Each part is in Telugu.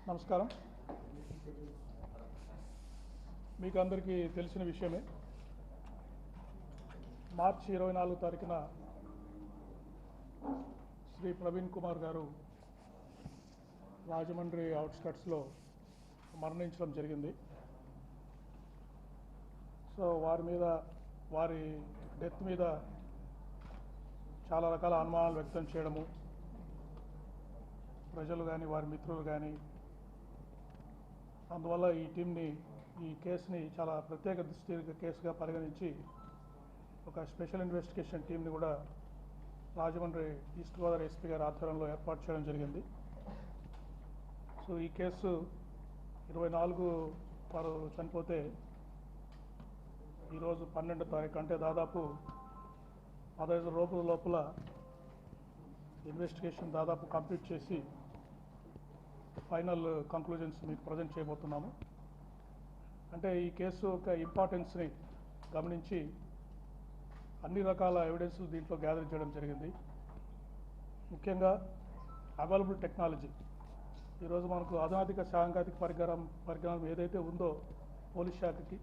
నమస్కారం. మీకు అందరికీ తెలిసిన విషయమే, మార్చి 24 తారీఖున శ్రీ ప్రవీణ్ కుమార్ గారు రాజమండ్రి అవుట్స్కట్స్లో మరణించడం జరిగింది. సో వారి డెత్ మీద చాలా రకాల అనుమానాలు వ్యక్తం చేయడము, ప్రజలు కానీ వారి మిత్రులు కానీ, అందువల్ల ఈ కేసుని చాలా ప్రత్యేక దృష్టి కేసుగా పరిగణించి ఒక స్పెషల్ ఇన్వెస్టిగేషన్ టీంని కూడా రాజమండ్రి ఈస్ట్ గోదావరి ఎస్పీ గారి ఆధ్వర్యంలో ఏర్పాటు చేయడం జరిగింది. సో ఈ కేసు 24 వారు చనిపోతే ఈరోజు 12వ తారీఖు, అంటే దాదాపు 15 రోజుల లోపల ఇన్వెస్టిగేషన్ దాదాపు కంప్లీట్ చేసి ఫైనల్ కంక్లూజన్స్ మీకు ప్రజెంట్ చేయబోతున్నాము. అంటే ఈ కేసు యొక్క ఇంపార్టెన్స్ని గమనించి అన్ని రకాల ఎవిడెన్స్లు దీంట్లో గ్యాదర్ చేయడం జరిగింది. ముఖ్యంగా అవైలబుల్ టెక్నాలజీ, ఈరోజు మనకు అధునాతిక సాంకేతిక పరిజ్ఞానం ఏదైతే ఉందో పోలీస్ శాఖకి,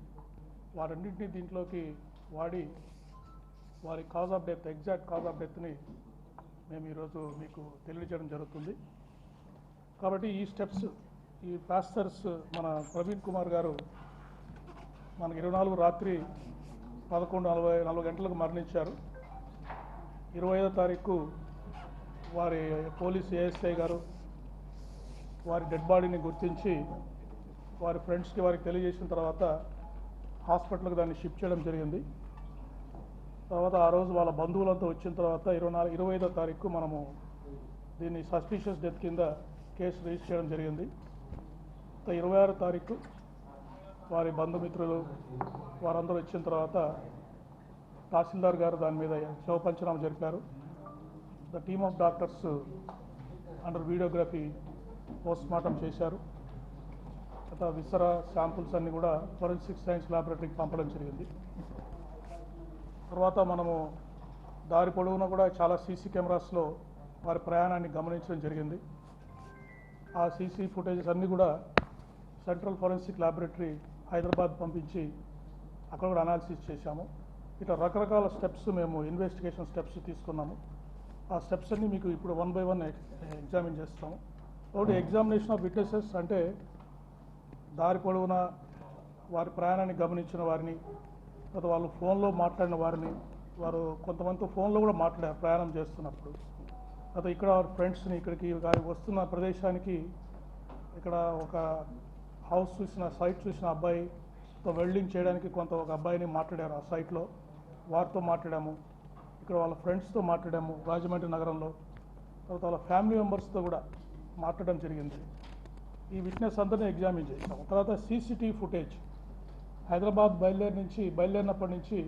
వారన్నింటినీ దీంట్లోకి వాడి వారి cause of death, exact cause of డెత్ని మేము ఈరోజు మీకు తెలియజేయడం జరుగుతుంది. కాబట్టి ఈ స్టెప్స్, ఈ పాస్టర్స్ మన ప్రవీణ్ కుమార్ గారు మనకి 24 రాత్రి 11:44 గంటలకు మరణించారు. 25వ తారీఖు వారి పోలీస్ ఏఎస్ఐ గారు వారి డెడ్ బాడీని గుర్తించి వారి ఫ్రెండ్స్కి వారికి తెలియజేసిన తర్వాత హాస్పిటల్కి దాన్ని షిఫ్ట్ చేయడం జరిగింది. తర్వాత ఆ రోజు వాళ్ళ బంధువులంతా వచ్చిన తర్వాత 25వ తారీఖు మనము దీన్ని సస్పిషియస్ డెత్ కింద కేసు రిజిస్టర్ చేయడం జరిగింది. 26వ తారీఖు వారి బంధుమిత్రులు వారందరూ వచ్చిన తర్వాత తహసీల్దార్ గారు దాని మీద శవ పంచనామా జరిపారు. The team of doctors under videography postmortem చేశారు. తర్వాత విసరా శాంపుల్స్ అన్నీ కూడా ఫోరెన్సిక్ సైన్స్ ల్యాబొరేటరీకి పంపడం జరిగింది. తర్వాత మనము దారి పొడవునా కూడా చాలా సీసీ కెమెరాస్లో వారి ప్రయాణాన్ని గమనించడం జరిగింది. ఆ సీసీ ఫుటేజెస్ అన్నీ కూడా సెంట్రల్ ఫోరెన్సిక్ ల్యాబొరేటరీ హైదరాబాద్ పంపించి అక్కడ కూడా అనాలిసిస్ చేశాము. ఇట్లా రకరకాల స్టెప్స్ మేము ఇన్వెస్టిగేషన్ స్టెప్స్ తీసుకున్నాము. ఆ స్టెప్స్ అన్నీ మీకు ఇప్పుడు 1 by 1 ఎగ్జామిన్ చేస్తాము. ఒకటి ఎగ్జామినేషన్ ఆఫ్ విట్నెసెస్, అంటే దారి పొడవునా వారి ప్రయాణాన్ని గమనించిన వారిని, తర్వాత వాళ్ళు ఫోన్లో మాట్లాడిన వారిని, వారు కొంతమందితో ఫోన్లో కూడా మాట్లాడారు ప్రయాణం చేస్తున్నప్పుడు. తర్వాత ఇక్కడ వారి ఫ్రెండ్స్ని ఇక్కడికి వస్తున్న ప్రదేశానికి ఇక్కడ ఒక హౌస్ చూసిన, సైట్ చూసిన అబ్బాయితో వెల్డింగ్ చేయడానికి ఒక అబ్బాయిని మాట్లాడారు ఆ సైట్లో, వారితో మాట్లాడాము. ఇక్కడ వాళ్ళ ఫ్రెండ్స్తో మాట్లాడాము రాజమండ్రి నగరంలో. తర్వాత వాళ్ళ ఫ్యామిలీ మెంబర్స్తో కూడా మాట్లాడడం జరిగింది. ఈ విట్నెస్ అందరినీ ఎగ్జామిన్ చేసాము. తర్వాత సీసీటీవీ ఫుటేజ్ హైదరాబాద్ బయలుదేరినప్పటి నుంచి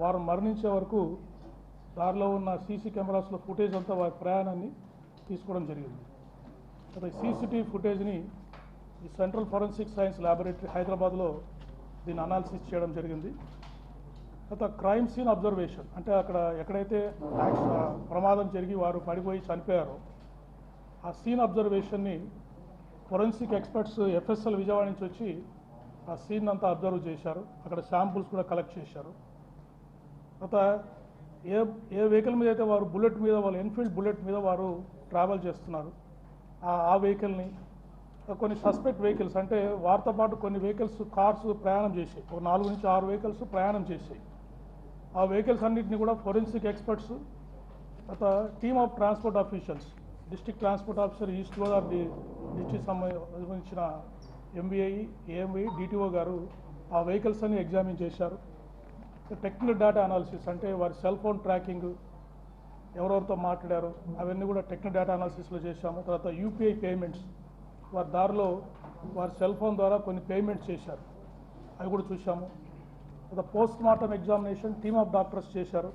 వారు మరణించే వరకు దారిలో ఉన్న సీసీ కెమెరాస్లో ఫుటేజ్ అంతా వారి ప్రయాణాన్ని తీసుకోవడం జరిగింది. తర్వాత సీసీటీవీ ఫుటేజ్ని ఈ సెంట్రల్ ఫోరెన్సిక్ సైన్స్ ల్యాబొరేటరీ హైదరాబాద్లో దీన్ని అనాలిసిస్ చేయడం జరిగింది. తర్వాత క్రైమ్ సీన్ అబ్జర్వేషన్, అంటే అక్కడ ఎక్కడైతే ప్రమాదం జరిగి వారు పడిపోయి చనిపోయారో ఆ సీన్ అబ్జర్వేషన్ని ఫోరెన్సిక్ ఎక్స్పర్ట్స్ ఎఫ్ఎస్ఎల్ విజయవాడ నుంచి వచ్చి ఆ సీన్ అంతా అబ్జర్వ్ చేశారు. అక్కడ శాంపుల్స్ కూడా కలెక్ట్ చేశారు. తర్వాత ఏ వెహికల్ మీద అయితే వారు వాళ్ళు ఎన్ఫీల్డ్ బుల్లెట్ మీద వారు ట్రావెల్ చేస్తున్నారు, ఆ వెహికల్ని, కొన్ని సస్పెక్ట్ వెహికల్స్, అంటే వారితో పాటు కొన్ని వెహికల్స్, కార్స్ ప్రయాణం చేసాయి, ఒక 4 నుంచి 6 వెహికల్స్ ప్రయాణం చేసాయి. ఆ వెహికల్స్ అన్నింటినీ కూడా ఫోరెన్సిక్ ఎక్స్పర్ట్స్, తర్వాత team of transport officials, district transport officer east Godavari district సంబంధించిన ఎంబీఐ, ఏఎంఐ, డిటిఓ గారు ఆ వెహికల్స్ అన్ని ఎగ్జామిన్ చేశారు. టెక్నికల్ డేటా అనాలిసిస్ అంటే వారి సెల్ ఫోన్ ట్రాకింగ్, ఎవరెవరితో మాట్లాడారు అవన్నీ కూడా టెక్నికల్ డేటా అనాలిసిస్లో చేశాము. తర్వాత యూపీఐ పేమెంట్స్, వారి దారిలో వారి సెల్ ఫోన్ ద్వారా కొన్ని పేమెంట్స్ చేశారు, అవి కూడా చూసాము. తర్వాత post mortem examination team of doctors చేశారు.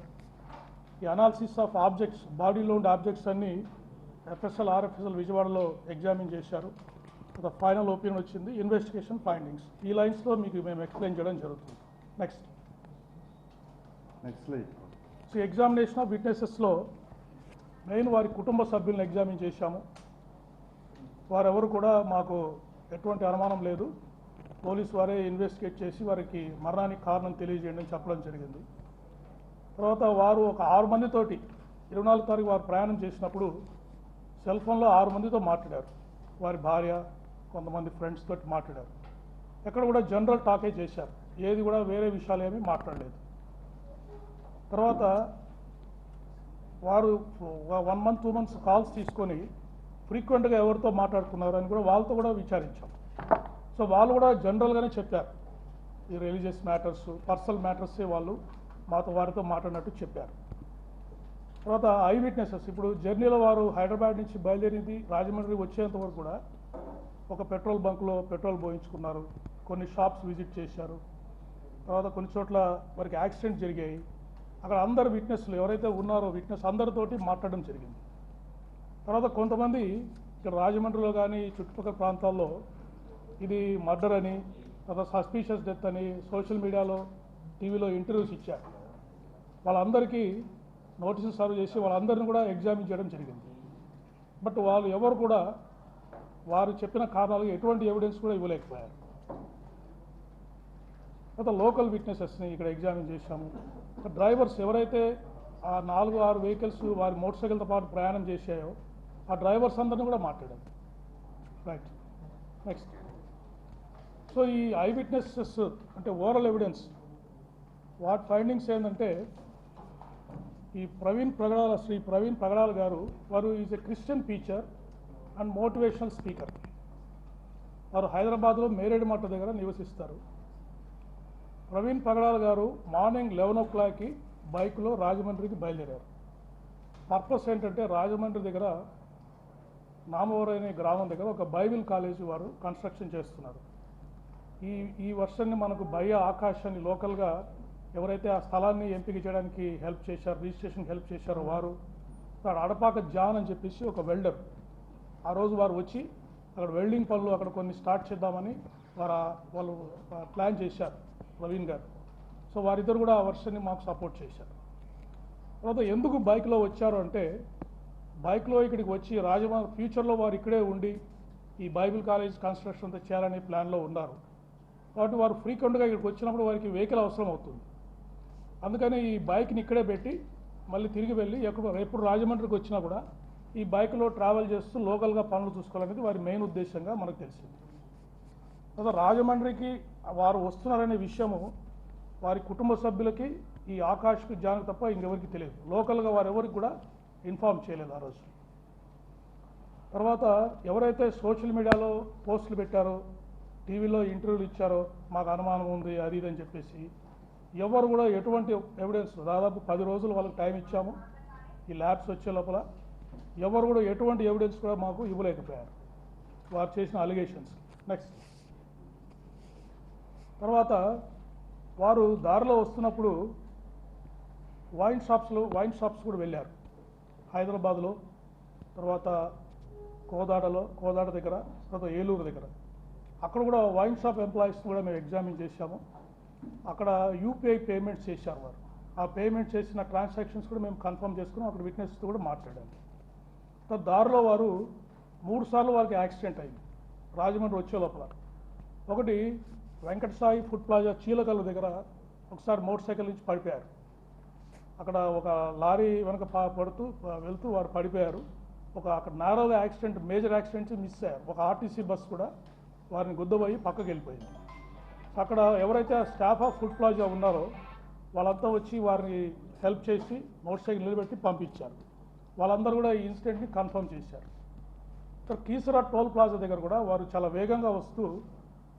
ఈ అనాలిసిస్ ఆఫ్ ఆబ్జెక్ట్స్, బాడీలో ఉండే ఆబ్జెక్ట్స్ అన్నీ ఎఫ్ఎస్ఎల్ ఆర్ఎఫ్ఎస్ఎల్ విజయవాడలో ఎగ్జామిన్ చేశారు. తర్వాత ఫైనల్ ఒపీనియన్ వచ్చింది, ఇన్వెస్టిగేషన్ ఫైండింగ్స్. ఈ లైన్స్లో మీకు మేము ఎక్స్ప్లెయిన్ చేయడం జరుగుతుంది. Next slide. So examination of విట్నెసెస్లో మెయిన్ వారి కుటుంబ సభ్యులను ఎగ్జామిన్ చేశాము. వారెవరు కూడా మాకు ఎటువంటి అనుమానం లేదు, పోలీసు వారే ఇన్వెస్టిగేట్ చేసి వారికి మరణానికి కారణం తెలియజేయండి అని చెప్పడం జరిగింది. తర్వాత వారు ఒక 6 మందితోటి 24 తారీఖు వారు ప్రయాణం చేసినప్పుడు సెల్ ఫోన్లో 6 మందితో మాట్లాడారు. వారి భార్య, కొంతమంది ఫ్రెండ్స్ తోటి మాట్లాడారు. ఎక్కడ కూడా జనరల్ టాకే చేశారు, ఏది కూడా వేరే విషయాలు ఏమీ మాట్లాడలేదు. తర్వాత వారు 1 మంత్ 2 మంత్స్ కాల్స్ తీసుకొని ఫ్రీక్వెంట్గా ఎవరితో మాట్లాడుతున్నారు అని కూడా వాళ్ళతో కూడా విచారించాం. సో వాళ్ళు కూడా జనరల్గానే చెప్పారు, ఈ రిలీజియస్ మ్యాటర్స్, పర్సనల్ మ్యాటర్సే వాళ్ళు వారితో మాట్లాడినట్టు చెప్పారు. తర్వాత ఐ విట్నెసెస్, ఇప్పుడు జర్నీలో వారు హైదరాబాద్ నుంచి బయలుదేరింది రాజమండ్రి వచ్చేంత వరకు కూడా ఒక పెట్రోల్ బంక్లో పెట్రోల్ పోయించుకున్నారు, కొన్ని షాప్స్ విజిట్ చేశారు. తర్వాత కొన్ని చోట్ల వారికి యాక్సిడెంట్ జరిగాయి. అక్కడ అందరు విట్నెస్లు ఎవరైతే ఉన్నారో విట్నెస్ అందరితోటి మాట్లాడడం జరిగింది. తర్వాత కొంతమంది ఇక్కడ రాజమండ్రిలో కానీ చుట్టుపక్కల ప్రాంతాల్లో ఇది మర్డర్ అని, తర్వాత సస్పీషియస్ డెత్ అని సోషల్ మీడియాలో, టీవీలో ఇంటర్వ్యూస్ ఇచ్చారు. వాళ్ళందరికీ నోటీసులు సర్వ్ చేసి వాళ్ళందరినీ కూడా ఎగ్జామిన్ చేయడం జరిగింది. బట్ వాళ్ళు ఎవరు కూడా వారు చెప్పిన కారణాలకు ఎటువంటి ఎవిడెన్స్ కూడా ఇవ్వలేకపోయారు. తర్వాత లోకల్ విట్నెసెస్ని ఇక్కడ ఎగ్జామిన్ చేశాము. డ్రైవర్స్ ఎవరైతే ఆ 4-6 వెహికల్స్ వారి మోటార్ సైకిల్తో పాటు ప్రయాణం చేశాయో ఆ డ్రైవర్స్ అందరినీ కూడా మాట్లాడారు. Right, next. సో ఈ ఐ విట్నెసెస్ అంటే ఓరల్ ఎవిడెన్స్, వాటి ఫైండింగ్స్ ఏంటంటే ఈ శ్రీ ప్రవీణ్ పగడాల గారు, వారు is a Christian teacher and motivational speaker. వారు హైదరాబాద్లో మేరేడుమట్ట దగ్గర నివసిస్తారు. ప్రవీణ్ పగడాల గారు మార్నింగ్ 11 o'clockకి బైక్లో రాజమండ్రికి బయలుదేరారు. పర్పస్ ఏంటంటే రాజమండ్రి దగ్గర నామవరం అనే గ్రామం దగ్గర ఒక బైబిల్ కాలేజీ వారు కన్స్ట్రక్షన్ చేస్తున్నారు. ఈ వర్షాన్ని మనకు భయ ఆకాశాన్ని లోకల్గా ఎవరైతే ఆ స్థలాన్ని ఎంపిక చేయడానికి హెల్ప్ చేశారో, రిజిస్ట్రేషన్ హెల్ప్ చేశారో వారు, అడపాక జాన్ అని చెప్పేసి ఒక వెల్డర్, ఆ రోజు వారు వచ్చి అక్కడ వెల్డింగ్ పనులు అక్కడ కొన్ని స్టార్ట్ చేద్దామని వాళ్ళు ప్లాన్ చేశారు ప్రవీణ్ గారు. సో వారిద్దరు కూడా ఆ వర్షాన్ని మాకు సపోర్ట్ చేశారు. తర్వాత ఎందుకు బైక్లో వచ్చారు అంటే, బైక్లో ఇక్కడికి వచ్చి రాజమండ్రి ఫ్యూచర్లో వారు ఇక్కడే ఉండి ఈ బైబిల్ కాలేజ్ కన్స్ట్రక్షన్ అంతా చేయాలనే ప్లాన్లో ఉన్నారు. కాబట్టి వారు ఫ్రీక్వెంట్గా ఇక్కడికి వచ్చినప్పుడు వారికి వెహికల్ అవసరం అవుతుంది. అందుకని ఈ బైక్ని ఇక్కడే పెట్టి మళ్ళీ తిరిగి వెళ్ళి ఎప్పుడు రాజమండ్రికి వచ్చినా కూడా ఈ బైక్లో ట్రావెల్ చేస్తూ లోకల్గా పనులు చూసుకోవాలనేది వారి మెయిన్ ఉద్దేశంగా మనకు తెలిసింది. తర్వాత రాజమండ్రికి వారు వస్తున్నారనే విషయము వారి కుటుంబ సభ్యులకి, ఈ ఆకాష్కి, జాన్కి తప్ప ఇంకెవరికి తెలియదు. లోకల్గా వారు ఎవరికి కూడా ఇన్ఫార్మ్ చేయలేదు ఆ రోజు. తర్వాత ఎవరైతే సోషల్ మీడియాలో పోస్టులు పెట్టారో, టీవీలో ఇంటర్వ్యూలు ఇచ్చారో, మాకు అనుమానం ఉంది అది ఇది అని చెప్పేసి ఎవరు కూడా ఎటువంటి ఎవిడెన్స్, దాదాపు 10 రోజులు వాళ్ళకి టైం ఇచ్చాము ఈ ల్యాబ్స్ వచ్చే లోపల, ఎవరు కూడా ఎటువంటి ఎవిడెన్స్ కూడా మాకు ఇవ్వలేకపోయారు వారు చేసిన అలిగేషన్స్. నెక్స్ట్. తర్వాత వారు దారిలో వస్తున్నప్పుడు వైన్ షాప్స్ కూడా వెళ్ళారు హైదరాబాద్లో, తర్వాత కోదాడ దగ్గర, తర్వాత ఏలూరు దగ్గర. అక్కడ కూడా వైన్ షాప్ ఎంప్లాయీస్ని కూడా మేము ఎగ్జామిన్ చేశాము. అక్కడ యూపీఐ పేమెంట్స్ చేశారు వారు. ఆ పేమెంట్ చేసిన ట్రాన్సాక్షన్స్ కూడా మేము కన్ఫర్మ్ చేసుకున్నాం. అక్కడ విట్నెస్తో కూడా మాట్లాడాము. తర్వాత దారిలో వారు 3 సార్లు వారికి యాక్సిడెంట్ అయింది రాజమండ్రి వచ్చే లోపల. ఒకటి వెంకట సాయి ఫుడ్ ప్లాజా చీలకల్లు దగ్గర ఒకసారి మోటార్ సైకిల్ నుంచి పడిపోయారు. అక్కడ ఒక లారీ వెనక పడుతూ వెళ్తూ వారు పడిపోయారు. అక్కడ నారోగా యాక్సిడెంట్, మేజర్ యాక్సిడెంట్స్ మిస్ అయ్యారు. ఒక ఆర్టీసీ బస్ కూడా వారిని గుద్దబోయి పక్కకి వెళ్ళిపోయింది. అక్కడ ఎవరైతే స్టాఫ్ ఆఫ్ ఫుడ్ ప్లాజా ఉన్నారో వాళ్ళంతా వచ్చి వారిని హెల్ప్ చేసి మోటార్ సైకిల్ నిలబెట్టి పంపించారు. వాళ్ళందరూ కూడా ఈ ఇన్సిడెంట్ని కన్ఫర్మ్ చేశారు. ఇక్కడ కీసరా టోల్ ప్లాజా దగ్గర కూడా వారు చాలా వేగంగా వస్తూ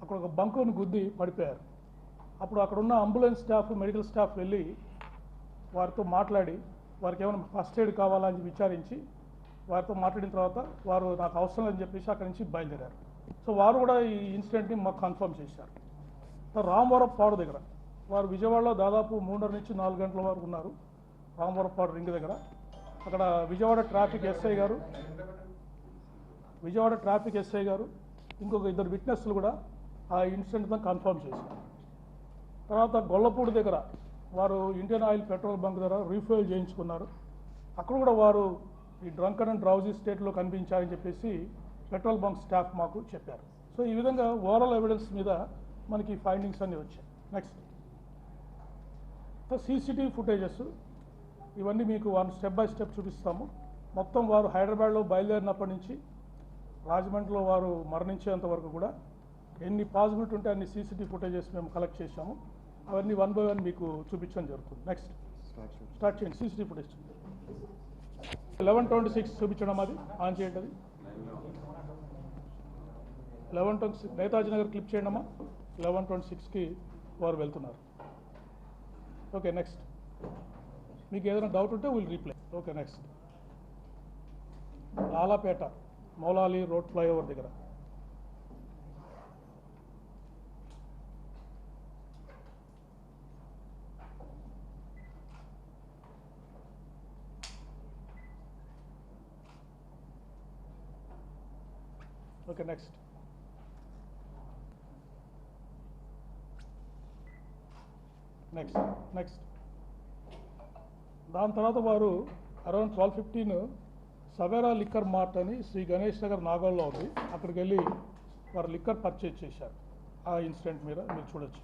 అక్కడ ఒక బంకుని గుద్ది పడిపోయారు. అప్పుడు అక్కడ ఉన్న అంబులెన్స్ స్టాఫ్, మెడికల్ స్టాఫ్ వెళ్ళి వారితో మాట్లాడి వారికి ఏమైనా ఫస్ట్ ఎయిడ్ కావాలా అని విచారించి వారితో మాట్లాడిన తర్వాత వారు నాకు అవసరం లేదని చెప్పేసి అక్కడి నుంచి బయలుదేరారు. సో వారు కూడా ఈ ఇన్సిడెంట్ని మాకు కన్ఫర్మ్ చేశారు. రామవరపాడు దగ్గర వారు విజయవాడలో దాదాపు 3:30 నుంచి 4 గంటల వరకు ఉన్నారు. రామవరపాడు రింగ్ దగ్గర అక్కడ విజయవాడ ట్రాఫిక్ ఎస్ఐ గారు ఇంకొక 2 విట్నెస్లు కూడా ఆ ఇన్సిడెంట్తో కన్ఫర్మ్ చేశారు. తర్వాత గొల్లపూడి దగ్గర వారు ఇండియన్ ఆయిల్ పెట్రోల్ బంక్ దగ్గర రీఫిల్ చేయించుకున్నారు. అక్కడ కూడా వారు ఈ డ్రంకన్ అండ్ డ్రౌజీ స్టేట్లో కనిపించారని చెప్పేసి పెట్రోల్ బంక్ స్టాఫ్ మాకు చెప్పారు. సో ఈ విధంగా ఓవరాల్ ఎవిడెన్స్ మీద మనకి ఫైండింగ్స్ అన్నీ వచ్చాయి. నెక్స్ట్ సీసీటీవీ ఫుటేజెస్ ఇవన్నీ మీకు స్టెప్ బై స్టెప్ చూపిస్తాము. మొత్తం వారు హైదరాబాద్లో బయలుదేరినప్పటి నుంచి రాజమండ్రిలో వారు మరణించేంత వరకు కూడా ఎన్ని పాసిబిలిటీ ఉంటే అన్ని సీసీటీవీ ఫుటేజెస్ మేము కలెక్ట్ చేశాము. అవన్నీ 1 by 1 మీకు చూపించడం జరుగుతుంది. నెక్స్ట్ స్టార్ట్ చేయండి. సీసీటీవీ ఫుటేజ్ 11:26 చూపించడం, అది ఆన్ చేయండి. అది 11:26 నేతాజీ నగర్ క్లిప్ చేయండి అమ్మా. 11:26కి వారు వెళ్తున్నారు. ఓకే, నెక్స్ట్ మీకు ఏదైనా డౌట్ ఉంటే will reply. Okay, next Lalapet Moula Ali road flyover దగ్గర ఓకే, నెక్స్ట్ దాని తర్వాత వారు అరౌండ్ 12:15 సవేరా లిక్కర్ మార్ట్ అని శ్రీ గణేష్ నగర్ నాగోల్లో ఉంది. అక్కడికి వెళ్ళి వారు లిక్కర్ పర్చేజ్ చేశారు. ఆ ఇన్సిడెంట్ మీద మీరు చూడొచ్చు.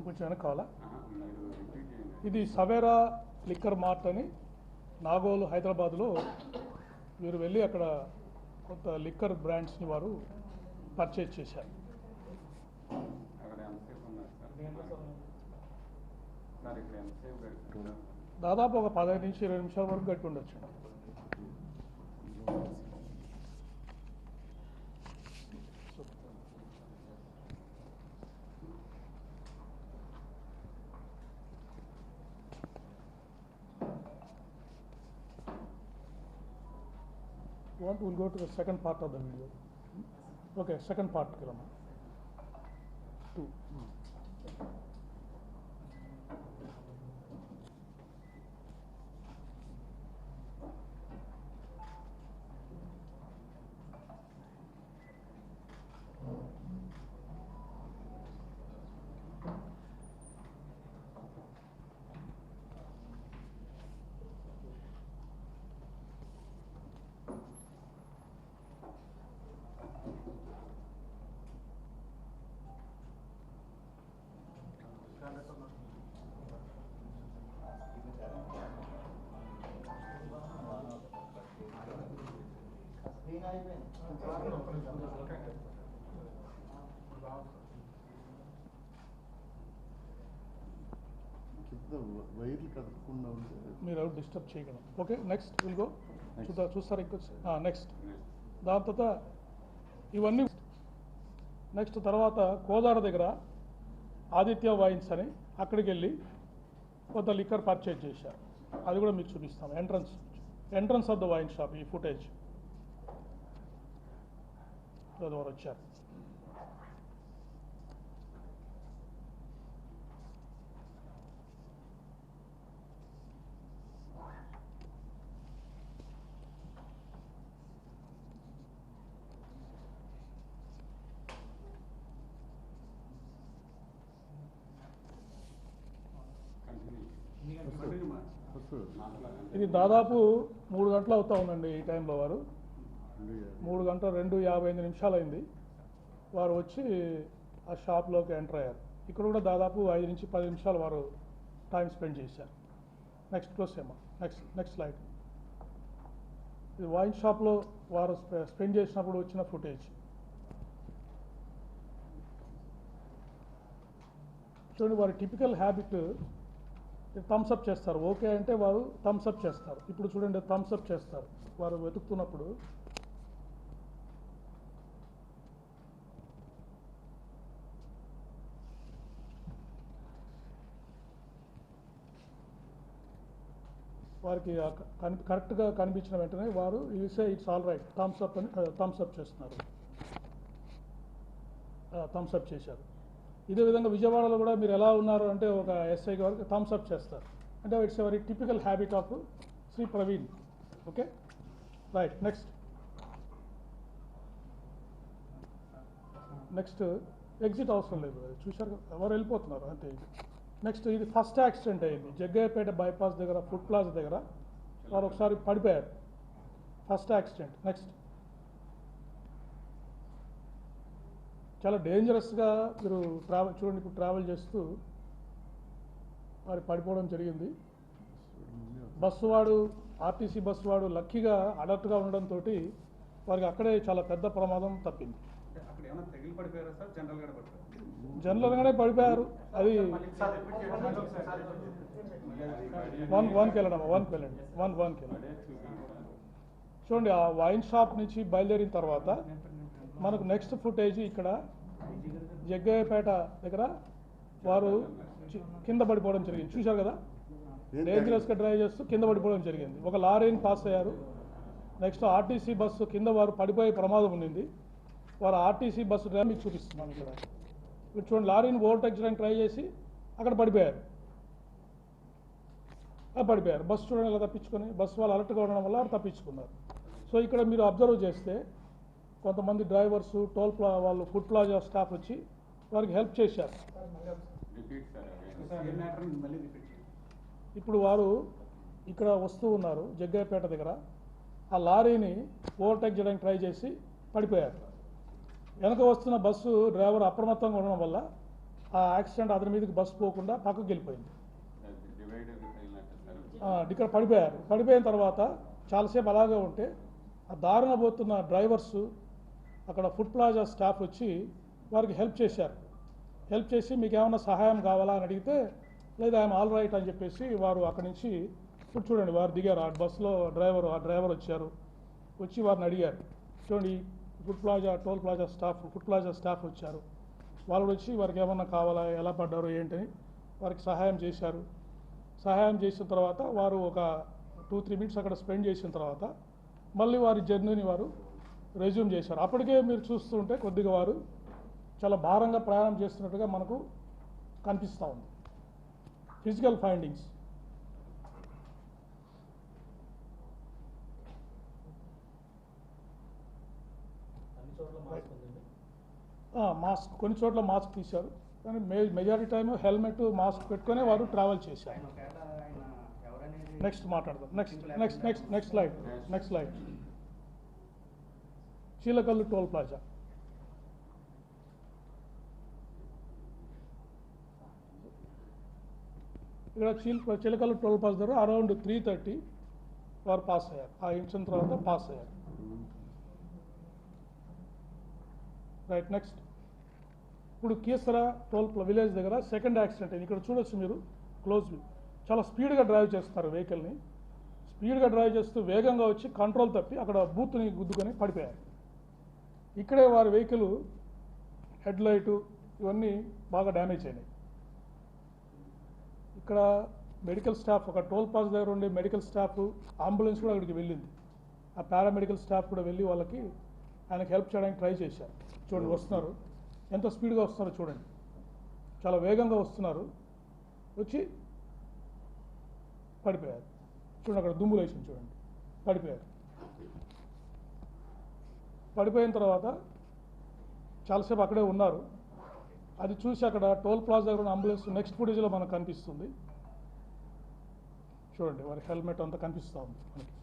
కొంచెం వెనక్కి కావాలా? ఇది సవేరా లిక్కర్ మార్ట్ అని నాగోలు హైదరాబాద్లో వీరు వెళ్ళి అక్కడ కొంత లిక్కర్ బ్రాండ్స్ని వారు పర్చేజ్ చేశారు. దాదాపు ఒక 15 నుంచి 20 నిమిషాల వరకు గట్టి ఉండొచ్చు. We'll go to the second part of the video. Okay, second part. 2. మీరు ఎవరు డిస్టర్బ్ చేయగలరు. Okay, next will go. చూస్తారు ఇంకా. నెక్స్ట్ దాని తర్వాత ఇవన్నీ. నెక్స్ట్ తర్వాత కోదాడ దగ్గర ఆదిత్య వైన్స్ అని అక్కడికి వెళ్ళి కొంత లిక్కర్ పర్చేజ్ చేశారు. అది కూడా మీకు చూపిస్తాం. Entrance of the wine shop. ఈ ఫుటేజ్ వారు వచ్చారు. ఇది దాదాపు 3 గంటలు అవుతా ఉందండి. ఈ టైంలో వారు 3 గంటల 2:55 అయింది. వారు వచ్చి ఆ షాప్లోకి ఎంటర్ అయ్యారు. ఇక్కడ కూడా దాదాపు 5 నుంచి 10 నిమిషాలు వారు టైం స్పెండ్ చేశారు. నెక్స్ట్ క్లోజ్ ఏమో నెక్స్ట్ స్లైడ్. ఇది వైన్ షాప్లో వారు స్పెండ్ చేసినప్పుడు వచ్చిన ఫుటేజ్. చూడండి, వారి టిపికల్ హ్యాబిట్ థమ్స్ అప్ చేస్తారు. ఓకే అంటే వారు థమ్స్ అప్ చేస్తారు. ఇప్పుడు చూడండి, థమ్స్ అప్ చేస్తారు వారు వెతుకుతున్నప్పుడు. వారికి కరెక్ట్గా కనిపించిన వెంటనే వారు say it's all right thumbs up అని థమ్స్ అప్ చేస్తున్నారు. థమ్స్ అప్ చేశారు. ఇదే విధంగా విజయవాడలో కూడా మీరు ఎలా ఉన్నారు అంటే ఒక ఎస్ఐ గారికి థమ్స్ అప్ చేస్తారు. అంటే it's very typical habit of Shri Praveen. Okay, right. Next exit అవసరం లేదు, చూశారు ఎవరు వెళ్ళిపోతున్నారు అంతే. నెక్స్ట్ ఇది ఫస్ట్ యాక్సిడెంట్ అయింది జగ్గయ్యపేట బైపాస్ దగ్గర, ఫుడ్ ప్లాజా దగ్గర. వారు ఒకసారి పడిపోయారు, ఫస్ట్ యాక్సిడెంట్. నెక్స్ట్ చాలా డేంజరస్గా మీరు చూడండి, ఇప్పుడు ట్రావెల్ చేస్తూ వారు పడిపోవడం జరిగింది. బస్సు వాడు, ఆర్టీసీ బస్సు వాడు లక్కీగా అలర్ట్గా ఉండడంతో వారికి అక్కడే చాలా పెద్ద ప్రమాదం తప్పింది. జనరల్గానే పడిపోయారు. అది 1కి వెళ్ళండి, 1కి వెళ్ళండి. చూడండి, ఆ వైన్ షాప్ నుంచి బయలుదేరిన తర్వాత మనకు నెక్స్ట్ ఫుటేజ్ ఇక్కడ జగ్గయ్యపేట దగ్గర వారు కింద పడిపోవడం జరిగింది. చూశారు కదా, డేంజరస్గా డ్రైవ్ చేస్తూ కింద పడిపోవడం జరిగింది. ఒక లారీని పాస్ అయ్యారు. నెక్స్ట్ ఆర్టీసీ బస్సు కింద వారు పడిపోయే ప్రమాదం ఉండింది. వారు ఆర్టీసీ బస్సు డ్రైవర్ మీకు చూపిస్తున్నాను ఇక్కడ. ఇప్పుడు చూడండి, లారీని ఓవర్టేక్ చేయడానికి ట్రై చేసి అక్కడ పడిపోయారు. బస్సు చూడండి ఇలా తప్పించుకొని, బస్సు వాళ్ళు అలర్ట్గా ఉండడం వల్ల వారు తప్పించుకున్నారు. సో ఇక్కడ మీరు అబ్జర్వ్ చేస్తే కొంతమంది డ్రైవర్సు, వాళ్ళు ఫుడ్ ప్లాజా స్టాఫ్ వచ్చి వారికి హెల్ప్ చేశారు. ఇప్పుడు వారు ఇక్కడ వస్తూ ఉన్నారు జగ్గయ్యపేట దగ్గర. ఆ లారీని ఓవర్టేక్ చేయడానికి ట్రై చేసి పడిపోయారు. వెనక వస్తున్న బస్సు డ్రైవర్ అప్రమత్తంగా ఉండడం వల్ల ఆ యాక్సిడెంట్ అతని మీదకి బస్సు పోకుండా పక్కకు వెళ్ళిపోయింది. ఇక్కడ పడిపోయారు. పడిపోయిన తర్వాత చాలాసేపు అలాగే ఉంటే ఆ దారిన పోతున్న డ్రైవర్సు, అక్కడ ఫుడ్ ప్లాజా స్టాఫ్ వచ్చి వారికి హెల్ప్ చేశారు. హెల్ప్ చేసి మీకు ఏమైనా సహాయం కావాలా అని అడిగితే లేదా ఐఎమ్ ఆల్ రైట్ అని చెప్పేసి వారు అక్కడి నుంచి ఇప్పుడు చూడండి వారు దిగారు. ఆ బస్సులో డ్రైవర్ వచ్చారు, వచ్చి వారిని అడిగారు. చూడండి, ఫుడ్ ప్లాజా స్టాఫ్ వచ్చారు. వాళ్ళు వచ్చి వారికి ఏమన్నా కావాలా, ఎలా పడ్డారు ఏంటని వారికి సహాయం చేశారు. సహాయం చేసిన తర్వాత వారు ఒక 2-3 మినిట్స్ అక్కడ స్పెండ్ చేసిన తర్వాత మళ్ళీ వారి జర్నీని వారు రెజ్యూమ్ చేశారు. అప్పటికే మీరు చూస్తుంటే కొద్దిగా వారు చాలా భారంగా ప్రయాణం చేస్తున్నట్టుగా మనకు కనిపిస్తూ ఉంది. Physical findings. మాస్క్, కొన్ని చోట్ల మాస్క్ తీశారు, కానీ మెజారిటీ టైం హెల్మెట్, మాస్క్ పెట్టుకునే వారు ట్రావెల్ చేశారు. నెక్స్ట్ మాట్లాడదాం. Next slide. Chilakallu toll plaza. ఇక్కడ చిలకల్లు టోల్ ప్లాజా దగ్గర అరౌండ్ 3:30 వారు పాస్ అయ్యారు. ఆ ఇన్సిడెంట్ తర్వాత పాస్ అయ్యారు. రైట్. నెక్స్ట్ ఇప్పుడు కీసర టోల్ విలేజ్ దగ్గర సెకండ్ యాక్సిడెంట్ అయింది. ఇక్కడ చూడొచ్చు మీరు క్లోజ్ వ్యూ. చాలా స్పీడ్గా డ్రైవ్ చేస్తారు వెహికల్ని. స్పీడ్గా డ్రైవ్ చేస్తూ వేగంగా వచ్చి కంట్రోల్ తప్పి అక్కడ బూత్ని గుద్దుకొని పడిపోయారు. ఇక్కడే వారి వెహికల్ హెడ్ లైటు ఇవన్నీ బాగా డ్యామేజ్ అయినాయి. ఇక్కడ మెడికల్ స్టాఫ్, ఒక టోల్ ప్లాజా దగ్గర ఉండే మెడికల్ స్టాఫ్, అంబులెన్స్ కూడా అక్కడికి వెళ్ళింది. ఆ పారామెడికల్ స్టాఫ్ కూడా వెళ్ళి వాళ్ళకి ఆయనకు హెల్ప్ చేయడానికి ట్రై చేశారు. చూడండి వస్తున్నారు, ఎంత స్పీడ్గా వస్తున్నారో చూడండి, చాలా వేగంగా వస్తున్నారు. వచ్చి పడిపోయారు. చూడండి అక్కడ దుమ్ములు వేసింది, చూడండి పడిపోయారు. పడిపోయిన తర్వాత చాలాసేపు అక్కడే ఉన్నారు. అది చూసి అక్కడ టోల్ ప్లాజా దగ్గర ఉన్న అంబులెన్స్ నెక్స్ట్ ఫుటేజ్లో మనకు కనిపిస్తుంది. చూడండి వారి హెల్మెట్ అంతా కనిపిస్తూ ఉంది మనకి.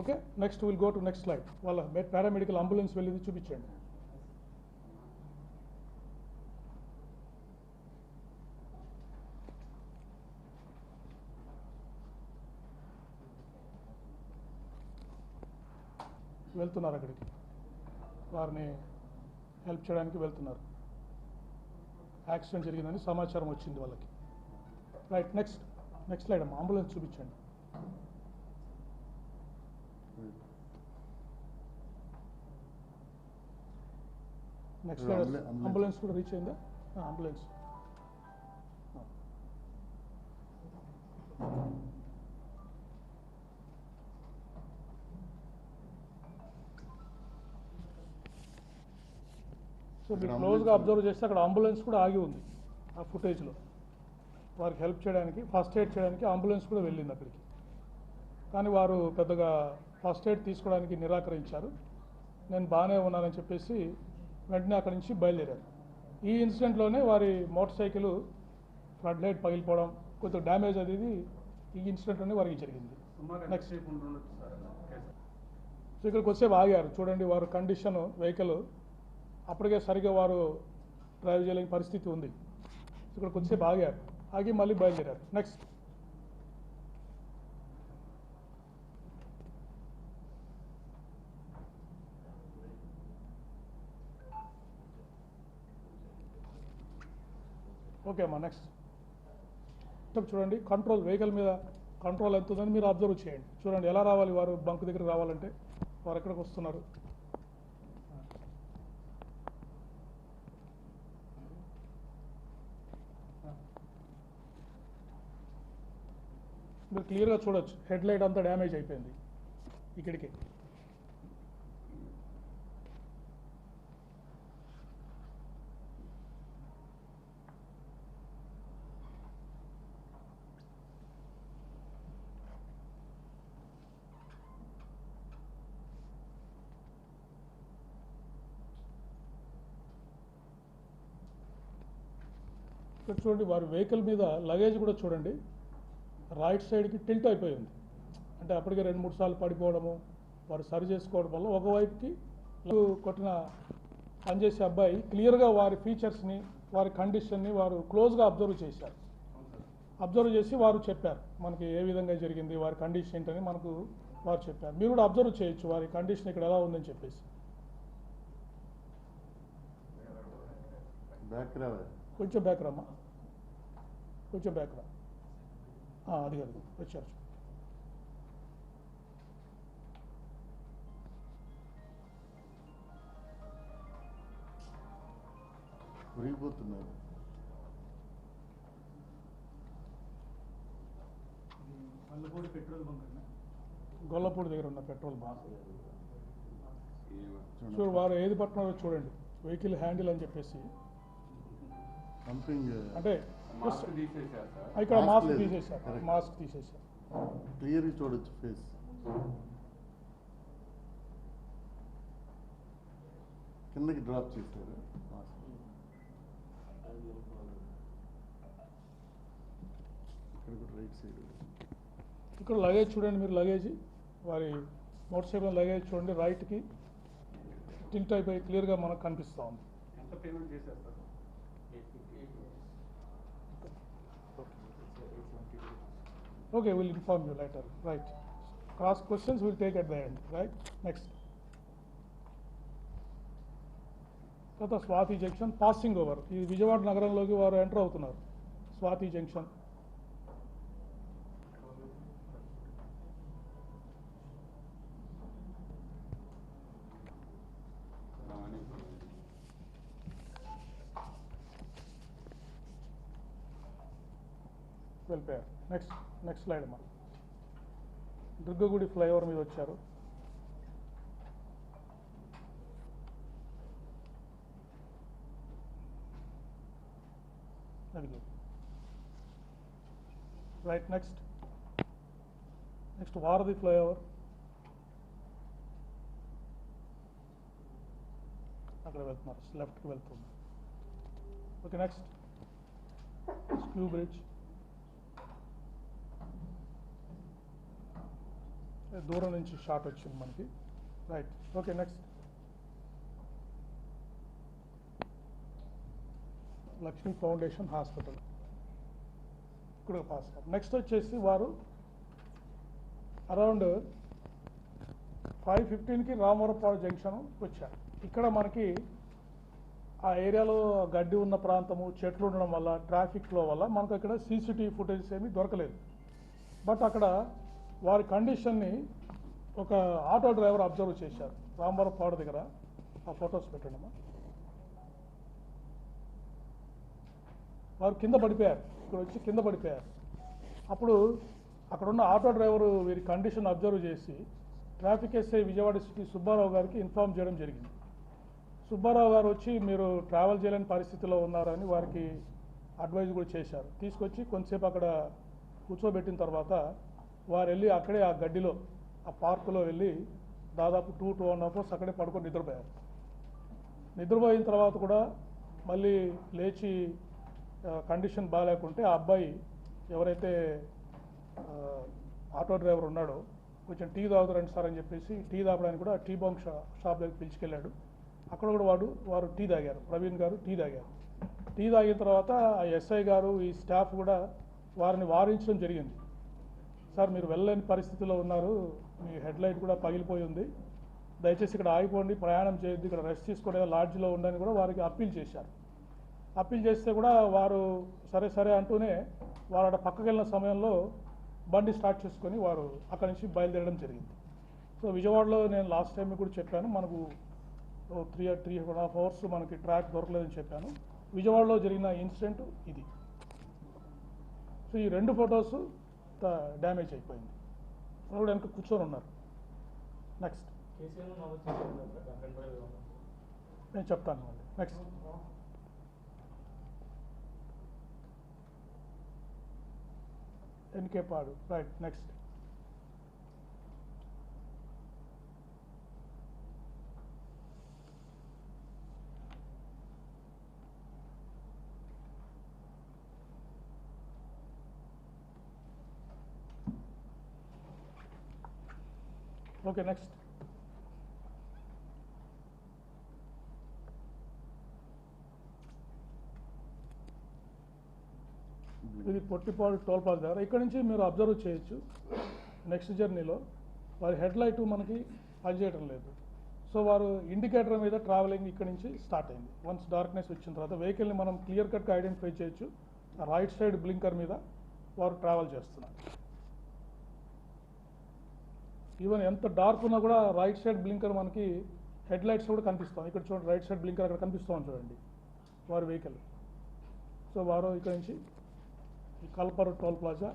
Okay, next will go to next slide. వాళ్ళ పారామెడికల్ అంబులెన్స్ వెళ్ళి చూపించండి. వెళ్తున్నారు అక్కడికి, వారిని హెల్ప్ చేయడానికి వెళ్తున్నారు. యాక్సిడెంట్ జరిగిందని సమాచారం వచ్చింది వాళ్ళకి. రైట్, నెక్స్ట్ స్లైడ్ అమ్మా, అంబులెన్స్ చూపించండి. నెక్స్ట్ స్లైడ్, అంబులెన్స్ కూడా రీచ్ అయిందా? అంబులెన్స్ సో మీరు క్లోజ్గా అబ్జర్వ్ చేస్తే అక్కడ అంబులెన్స్ కూడా ఆగి ఉంది ఆ ఫుటేజ్లో. వారికి హెల్ప్ చేయడానికి, ఫస్ట్ ఎయిడ్ చేయడానికి అంబులెన్స్ కూడా వెళ్ళింది అక్కడికి. కానీ వారు పెద్దగా ఫస్ట్ ఎయిడ్ తీసుకోవడానికి నిరాకరించారు. నేను బాగానే ఉన్నానని చెప్పేసి వెంటనే అక్కడి నుంచి బయలుదేరారు. ఈ ఇన్సిడెంట్లోనే వారి మోటార్ సైకిల్ ఫ్రంట్ లైట్ పగిలిపోవడం, కొంచెం డ్యామేజ్ అది ఈ ఇన్సిడెంట్లోనే వారికి జరిగింది. నెక్స్ట్, సో ఇక్కడికి వచ్చేపు ఆగారు. చూడండి వారు కండిషన్, వెహికల్ అప్పటికే సరిగా వారు డ్రైవ్ చేయలేని పరిస్థితి ఉంది. ఇక్కడికి వచ్చేపు ఆగారు, ఆగి మళ్ళీ బయలుదేరారు. నెక్స్ట్, ఓకే అమ్మా. నెక్స్ట్ చూడండి, కంట్రోల్, వెహికల్ మీద కంట్రోల్ ఎంత ఉందని మీరు అబ్జర్వ్ చేయండి. చూడండి ఎలా రావాలి వారు బంక్ దగ్గర రావాలంటే, వారు ఎక్కడికి వస్తున్నారు. మీరు క్లియర్గా చూడొచ్చు, హెడ్ లైట్ అంతా డ్యామేజ్ అయిపోయింది ఇక్కడికి. ఇక్కడ చూడండి వారి వెహికల్ మీద లగేజ్ కూడా చూడండి రైట్ సైడ్కి టిల్ట్ అయిపోయి ఉంది. అంటే అప్పటికే 2-3 సార్లు పడిపోవడము, వారు సరి చేసుకోవడం వల్ల ఒకవైపుకి కొట్టిన పనిచేసే అబ్బాయి క్లియర్గా వారి ఫీచర్స్ని, వారి కండిషన్ని వారు క్లోజ్గా అబ్జర్వ్ చేశారు. అబ్జర్వ్ చేసి వారు చెప్పారు మనకి ఏ విధంగా జరిగింది, వారి కండిషన్ ఏంటని మనకు వారు చెప్పారు. మీరు కూడా అబ్జర్వ్ చేయొచ్చు వారి కండిషన్ ఇక్కడ ఎలా ఉందని చెప్పేసి. కొంచెం బ్యాక్ రమ్మా, కొంచెం బ్యాక్ రా. అది కాదు, వచ్చారు. ఉరిగిపోతున్నారు. గొల్లపూడి దగ్గర ఉన్న పెట్రోల్ బంక్. చూడు వారు ఏది పట్టినారో చూడండి, వెహికల్ హ్యాండిల్ అని చెప్పేసి. అంటే ఇక్కడ మాస్క్ తీసేశారు, మాస్క్ తీసేశారు. క్లియర్గా చూడొచ్చు ఫేస్. కిందకి డ్రాప్ చేశారు. ఇక్కడ కూడా రైట్ సైడ్. ఇక్కడ లగేజ్ చూడండి మీరు, లగేజ్ వారి మోటార్ సైకిల్ లగేజ్ చూడండి రైట్కి టిల్ట్ అయిపోయి క్లియర్గా మనకు కనిపిస్తూ ఉంది. ఎంత పేమెంట్ చేశారు sir? Okay, we'll inform you later. Right. Cross questions we'll take at the end. Right. Next. తర్వాత స్వాతి జంక్షన్ పాసింగ్ ఓవర్. ఈ విజయవాడ నగరంలోకి వారు ఎంటర్ అవుతున్నారు. స్వాతి జంక్షన్. వెళ్ళిపోయారు. నెక్స్ట్ స్లైడ్ అమ్మా. దుర్గగుడి ఫ్లైఓవర్ మీద వచ్చారు. అది రైట్. నెక్స్ట్ వారధి ఫ్లైఓవర్. అక్కడ వెళ్తున్నారు, లెఫ్ట్కి వెళ్తుంది. Okay next skew bridge. దూరం నుంచి షాట్ వచ్చింది మనకి. Right, okay next Lakshmi foundation hospital, ఇక్కడ పాస్. నెక్స్ట్ వచ్చేసి వారు అరౌండ్ 5:15కి రామవరపాడు జంక్షన్ వచ్చారు. ఇక్కడ మనకి ఆ ఏరియాలో గడ్డి ఉన్న ప్రాంతము, చెట్లు ఉండడం వల్ల, ట్రాఫిక్ ఫ్లో వల్ల మనకు ఇక్కడ సీసీటీవీ ఫుటేజెస్ ఏమీ దొరకలేదు. బట్ అక్కడ వారి కండిషన్ని ఒక ఆటో డ్రైవర్ అబ్జర్వ్ చేశారు రామవరపాడు దగ్గర. ఆ ఫొటోస్ పెట్టండమ్మా. వారు కింద పడిపోయారు, ఇక్కడ వచ్చి కింద పడిపోయారు. అప్పుడు అక్కడున్న ఆటో డ్రైవరు వీరి కండిషన్ అబ్జర్వ్ చేసి traffic SI Vijayawada city Subbarao గారికి ఇన్ఫార్మ్ చేయడం జరిగింది. సుబ్బారావు గారు వచ్చి మీరు ట్రావెల్ చేయలేని పరిస్థితిలో ఉన్నారని వారికి అడ్వైజ్ కూడా చేశారు. తీసుకొచ్చి కొంతసేపు అక్కడ కూర్చోబెట్టిన తర్వాత వారు వెళ్ళి అక్కడే ఆ గడ్డిలో, ఆ పార్కులో వెళ్ళి దాదాపు 2.5 అవర్స్ అక్కడే పడుకొని నిద్రపోయారు. నిద్రపోయిన తర్వాత కూడా మళ్ళీ లేచి కండిషన్ బాగాలేకుంటే ఆ అబ్బాయి ఎవరైతే ఆటో డ్రైవర్ ఉన్నాడో కొంచెం టీ తాగుతారండి సార్ అని చెప్పేసి టీ తాగడానికి కూడా టీ బాంక్ షాప్ దగ్గర పిలిచుకెళ్ళాడు. అక్కడ కూడా వారు టీ తాగారు, ప్రవీణ్ గారు టీ తాగారు. టీ తాగిన తర్వాత ఆ ఎస్ఐ గారు, ఈ స్టాఫ్ కూడా వారిని వారించడం జరిగింది. సార్ మీరు వెళ్ళలేని పరిస్థితిలో ఉన్నారు, మీ హెడ్ లైట్ కూడా పగిలిపోయి ఉంది, దయచేసి ఇక్కడ ఆగిపోండి, ప్రయాణం చేయొద్దు, ఇక్కడ రెస్ట్ తీసుకోవడం లాడ్జ్లో ఉండని కూడా వారికి అప్పీల్ చేశారు. అప్పీల్ చేస్తే కూడా వారు సరే సరే అంటూనే వారు అక్కడ పక్కకి వెళ్ళిన సమయంలో బండి స్టార్ట్ చేసుకొని వారు అక్కడి నుంచి బయలుదేరడం జరిగింది. సో విజయవాడలో నేను లాస్ట్ టైం కూడా చెప్పాను, మనకు 3.5 అవర్స్ మనకి ట్రాక్ దొరకలేదని చెప్పాను. విజయవాడలో జరిగిన ఇన్సిడెంట్ ఇది. సో ఈ 2 ఫొటోస్ డ్యామేజ్ అయిపోయింది. వాళ్ళు కూడా వెనక కూర్చొని ఉన్నారు. నెక్స్ట్ నేను చెప్తాను మళ్ళీ. Next Enkepadu. Right, next okay next ఇది పొట్టిపాడు టోల్ ప్లాజా దగ్గర. ఇక్కడ నుంచి మీరు అబ్జర్వ్ చేయొచ్చు నెక్స్ట్ జర్నీలో వారి హెడ్ లైట్ మనకి పనిచేయడం లేదు. సో వారు ఇండికేటర్ మీద ట్రావెలింగ్ ఇక్కడ నుంచి స్టార్ట్ అయింది. వన్స్ డార్క్నెస్ వచ్చిన తర్వాత వెహికల్ని మనం క్లియర్ కట్గా ఐడెంటిఫై చేయొచ్చు. రైట్ సైడ్ బ్లింకర్ మీద వారు ట్రావెల్ చేస్తున్నారు. ఈవెన్ ఎంత డార్క్ ఉన్నా కూడా రైట్ సైడ్ బ్లింకర్ మనకి హెడ్ లైట్స్ కూడా కనిపిస్తాం. ఇక్కడ చూడండి, రైట్ సైడ్ బ్లింకర్ అక్కడ కనిపిస్తామని చూడండి వారి వెహికల్. సో వారు ఇక్కడ నుంచి కల్పర్ toll plaza,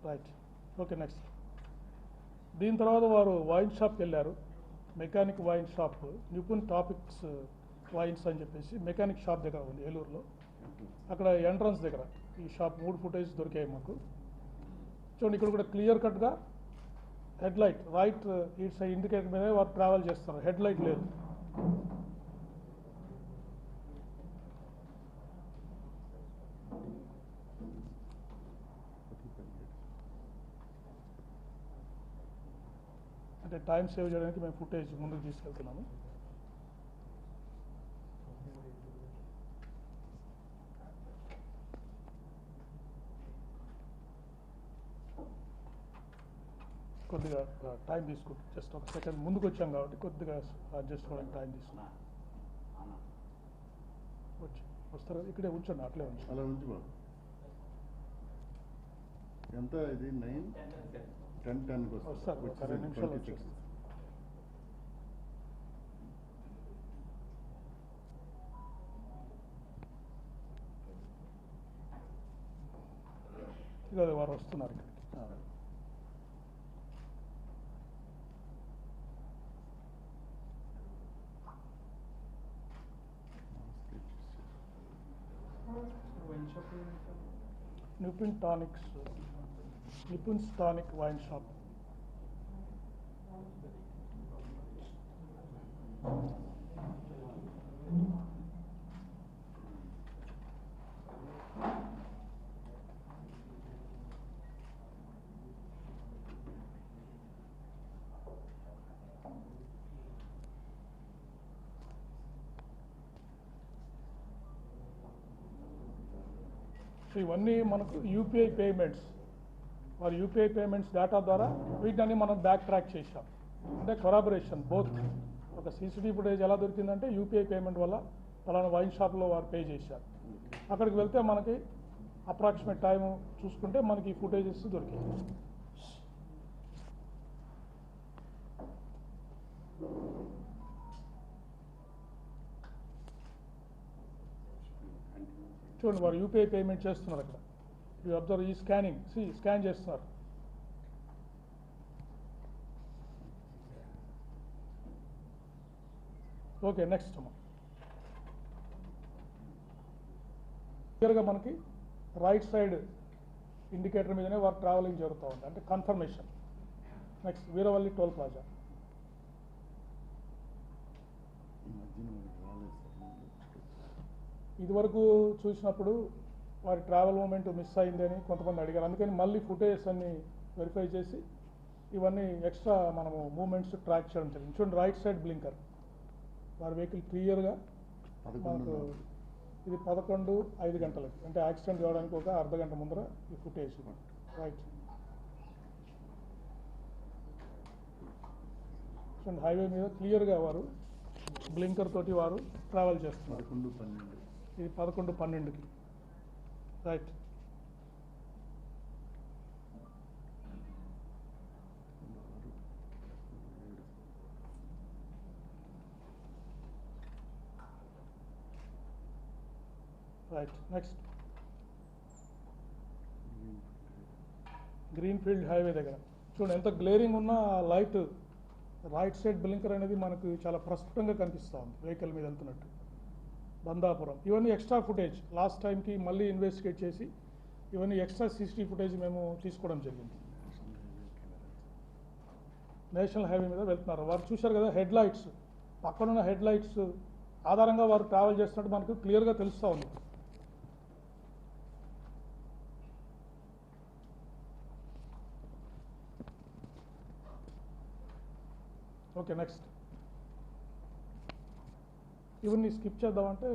right. Okay next దీని తర్వాత వారు వైన్ షాప్కి వెళ్ళారు. మెకానిక్ వైన్ షాప్, నిపుణ్ టాపిక్స్ వైన్స్ అని చెప్పేసి మెకానిక్ షాప్ దగ్గర ఉంది ఏలూరులో. అక్కడ ఎంట్రన్స్ దగ్గర ఈ షాప్ 3 ఫుటేజ్ దొరికాయి మాకు. చూడండి, ఇక్కడ కూడా క్లియర్ కట్గా హెడ్ లైట్ రైట్ ఇటు సైడ్ ఇండికేటర్ మీద వారు ట్రావెల్ చేస్తున్నారు, హెడ్ లైట్ లేదు. అంటే టైం సేవ్ చేయడానికి మేము ఫుటేజ్ ముందుకు తీసుకెళ్తున్నాము. కొద్దిగా టైం తీసుకుంటాం, జస్ట్ ఒక సెకండ్ ముందుకు వచ్చాం కాబట్టి కొద్దిగా అడ్జస్ట్ అవ్వడానికి టైం తీసుకున్నాం. వస్తారు ఇక్కడే ఉంచండి, అట్లే ఉంచండి. అలా ఉంచి బాబు. ఎంత ఇది 9:10 వస్తారు, ఒక 2 నిమిషాలు వచ్చేస్తారు. ఇక వారు వస్తున్నారు ఇక్కడికి. నిపుణ్స్ టానిక్ వైన్ షాప్. సో ఇవన్నీ మనకు యూపీఐ పేమెంట్స్, వారి యూపీఐ పేమెంట్స్ డేటా ద్వారా వీటిని మనం బ్యాక్ ట్రాక్ చేశాం. అంటే కొరాబరేషన్ బోత్. ఒక సీసీటీవీ ఫుటేజ్ ఎలా దొరికిందంటే యూపీఐ పేమెంట్ వల్ల ఫలానా వైన్ షాప్లో వారు పే చేశారు. అక్కడికి వెళ్తే మనకి అప్రాక్సిమేట్ టైం చూసుకుంటే మనకి ఫుటేజెస్ దొరికాయి. చూడండి వారు యూపీఐ పేమెంట్ చేస్తున్నారు అక్కడ. యూ అబ్జర్వ్ ఈ స్కానింగ్, స్కాన్ చేస్తున్నారు. ఓకే, నెక్స్ట్ అమ్మా. క్లియర్గా మనకి రైట్ సైడ్ ఇండికేటర్ మీదనే వారు ట్రావెలింగ్ జరుగుతూ ఉంది, అంటే confirmation. Next Veeravalli toll plaza. ఇదివరకు చూసినప్పుడు వారి ట్రావెల్ మూమెంట్ మిస్ అయిందని కొంతమంది అడిగారు. అందుకని మళ్ళీ ఫుటేజెస్ అన్ని వెరిఫై చేసి ఇవన్నీ ఎక్స్ట్రా మనము మూమెంట్స్ ట్రాక్ చేయడం జరిగింది. చూడండి రైట్ సైడ్ బ్లింకర్, వారి వెహికల్ క్లియర్గా మనకు ఇది 11:05 గంటలకి, అంటే యాక్సిడెంట్ కావడానికి ఒక అర్ధగంట ముందర ఈ ఫుటేజ్. రైట్ చూడండి హైవే మీద క్లియర్గా వారు బ్లింకర్ తోటి వారు ట్రావెల్ చేస్తున్నారు. 11-12 ఇది 11:12కి. Right right next greenfield highway దగ్గర చూడండి ఎంత గ్లేరింగ్ ఉన్న లైట్ రైట్ సైడ్ బ్లింకర్ అనేది మనకు చాలా ప్రస్ఫుటంగా కనిపిస్తూ ఉంది వెహికల్ మీద వెళ్తున్నట్టు. బందాపురం ఇవన్నీ ఎక్స్ట్రా ఫుటేజ్ లాస్ట్ టైంకి మళ్ళీ ఇన్వెస్టిగేట్ చేసి ఇవన్నీ ఎక్స్ట్రా సీసీటీవీ ఫుటేజ్ మేము తీసుకోవడం జరిగింది. నేషనల్ హైవే మీద వెళ్తున్నారు వారు, చూశారు కదా హెడ్ లైట్స్, పక్కనున్న హెడ్ లైట్స్ ఆధారంగా వారు ట్రావెల్ చేస్తున్నట్టు మనకు క్లియర్గా తెలుస్తూ ఉంది. ఓకే నెక్స్ట్ ఇవన్నీ స్కిప్ చేద్దామంటే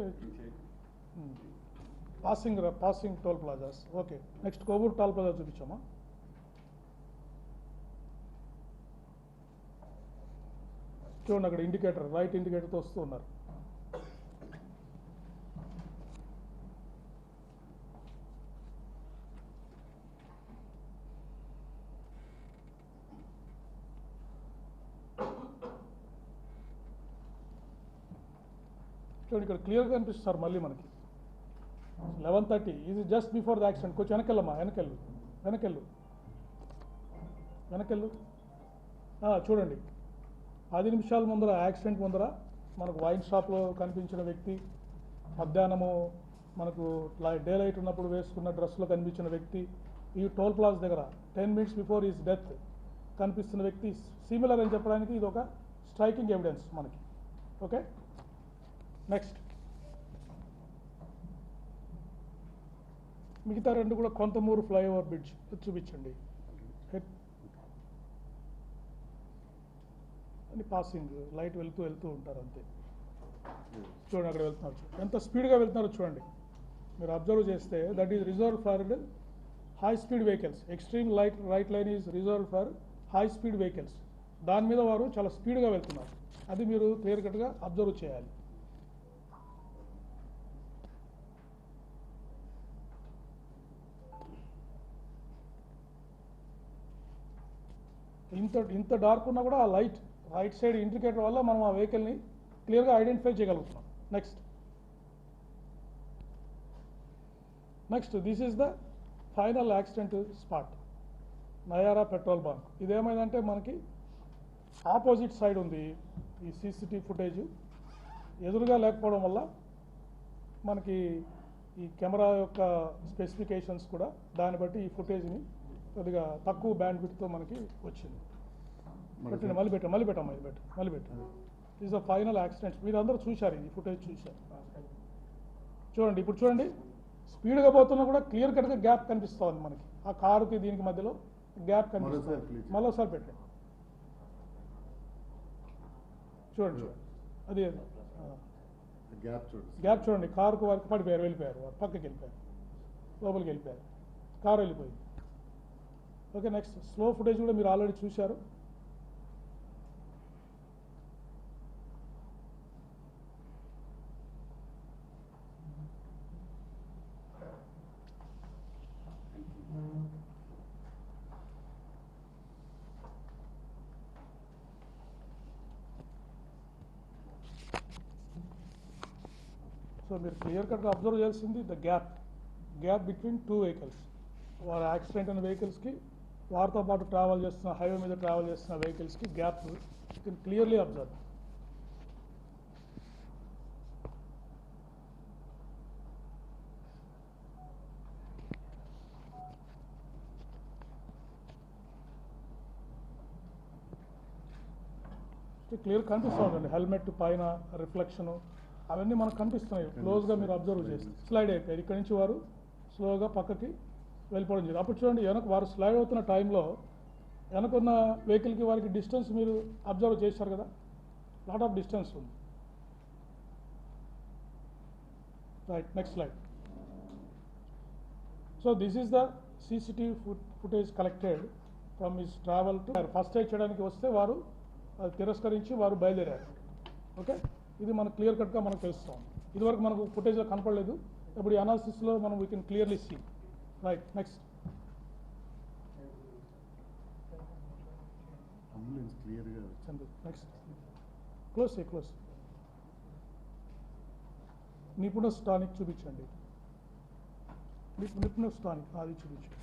passing toll plazas. Okay next Kovuru toll plaza చూపించామా. చూడండి అక్కడ ఇండికేటర్ రైట్ ఇండికేటర్తో వస్తూ ఉన్నారు. చూడండి ఇక్కడ క్లియర్గా కనిపిస్తారు మళ్ళీ మనకి 11:30. ఇది జస్ట్ బిఫోర్ ద యాక్సిడెంట్. కొంచెం వెనకెళ్ళమ్మా, వెనకెళ్ళు. చూడండి 10 నిమిషాల ముందర యాక్సిడెంట్ ముందర మనకు వైన్ షాప్లో కనిపించిన వ్యక్తి, మధ్యాహ్నము మనకు డే లైట్ ఉన్నప్పుడు వేసుకున్న డ్రెస్లో కనిపించిన వ్యక్తి, ఈ టోల్ ప్లాజా దగ్గర 10 minutes బిఫోర్ ఈజ్ డెత్ కనిపిస్తున్న వ్యక్తి సిమిలర్ అని చెప్పడానికి ఇది ఒక స్ట్రైకింగ్ ఎవిడెన్స్ మనకి. ఓకే నెక్స్ట్ మిగతా రెండు కూడా కొంతమూరు ఫ్లైఓవర్ బ్రిడ్జ్ చూపించండి. అని పాసింగ్ లైట్ వెళ్తూ ఉంటారు అంతే. చూడండి అక్కడ వెళ్తున్నారు, ఎంత స్పీడ్గా వెళ్తున్నారో చూడండి. మీరు అబ్జర్వ్ చేస్తే that is reserve for high speed vehicles. Extreme right line is reserve for high speed vehicles. దాని మీద వారు చాలా స్పీడ్గా వెళ్తున్నారు, అది మీరు క్లియర్ కట్గా అబ్జర్వ్ చేయాలి. ఇంత డార్క్ ఉన్నా కూడా ఆ లైట్ రైట్ సైడ్ ఇండికేటర్ వల్ల మనం ఆ వెహికల్ని క్లియర్గా ఐడెంటిఫై చేయగలుగుతున్నాం. Next this is the final accident spot, Nayara petrol bunk. ఇదేమైందంటే మనకి ఆపోజిట్ సైడ్ ఉంది ఈ సీసీటీవీ ఫుటేజ్, ఎదురుగా లేకపోవడం వల్ల మనకి ఈ కెమెరా యొక్క స్పెసిఫికేషన్స్ కూడా దాన్ని బట్టి ఈ ఫుటేజ్ని కొద్దిగా తక్కువ బ్యాండ్ విడ్త్తో మనకి వచ్చింది. పెట్టండి, మళ్ళీ పెట్టమ్మా, ఇది పెట్టు. Is the final accident. మీరు అందరూ చూశారు, ఈ ఫుటేజ్ చూశారు. చూడండి, ఇప్పుడు చూడండి, స్పీడ్గా పోతున్నా కూడా క్లియర్ కట్గా గ్యాప్ కనిపిస్తూ ఉంది మనకి. ఆ కారుకి దీనికి మధ్యలో గ్యాప్ కనిపిస్తుంది. మరోసారి please. మరోసారి పెట్టండి. చూడండి చూడండి, అది గ్యాప్ చూడండి. గ్యాప్ చూడండి. కారుకు వారికి పడిపోయారు, వెళ్ళిపోయారు, వారు పక్కకి వెళ్ళిపోయారు, లోపలికి వెళ్ళిపోయారు, కారు వెళ్ళిపోయింది. ఓకే, నెక్స్ట్ స్లో ఫుటేజ్ కూడా మీరు ఆల్రెడీ చూశారు. సో మీరు క్లియర్ కట్గా అబ్జర్వ్ చేయాల్సింది the gap between two vehicles. వారి యాక్సిడెంట్ అయిన వెహికల్స్కి, వారితో పాటు ట్రావెల్ చేస్తున్న, హైవే మీద ట్రావెల్ చేస్తున్న వెహికల్స్కి gap you can clearly observe. Clear కనిపిస్తూ ఉందండి. హెల్మెట్ పైన రిఫ్లెక్షను అవన్నీ మనకు కనిపిస్తున్నాయి. క్లోజ్గా మీరు అబ్జర్వ్ చేసి స్లైడ్ అయిపోయారు. ఇక్కడి నుంచి వారు స్లోగా పక్కకి వెళ్ళిపోవడం జరిగింది. అప్పుడు చూడండి, వెనక వారు స్లైడ్ అవుతున్న టైంలో వెనకున్న వెహికల్కి వారికి డిస్టెన్స్ మీరు అబ్జర్వ్ చేశారు కదా, లాట్ ఆఫ్ డిస్టెన్స్ ఉంది. Right, next slide. So this is the CCTV footage collected from his travel to. First aid చేయడానికి వస్తే వారు అది తిరస్కరించి వారు బయలుదేరారు. ఓకే, ఇది మనకు క్లియర్ కట్గా మనకు తెలుస్తాం. ఇదివరకు మనకు ఫుటేజ్లో కనపడలేదు, ఇప్పుడు ఈ అనాలిసిస్లో మనం we can clearly see. Right, next. Ambulance క్లియర్గా నెక్స్ట్ క్లోజ్. నిపుణ స్థానిక్ చూపించండి. నిపుణ స్థానిక్ అది చూపించండి.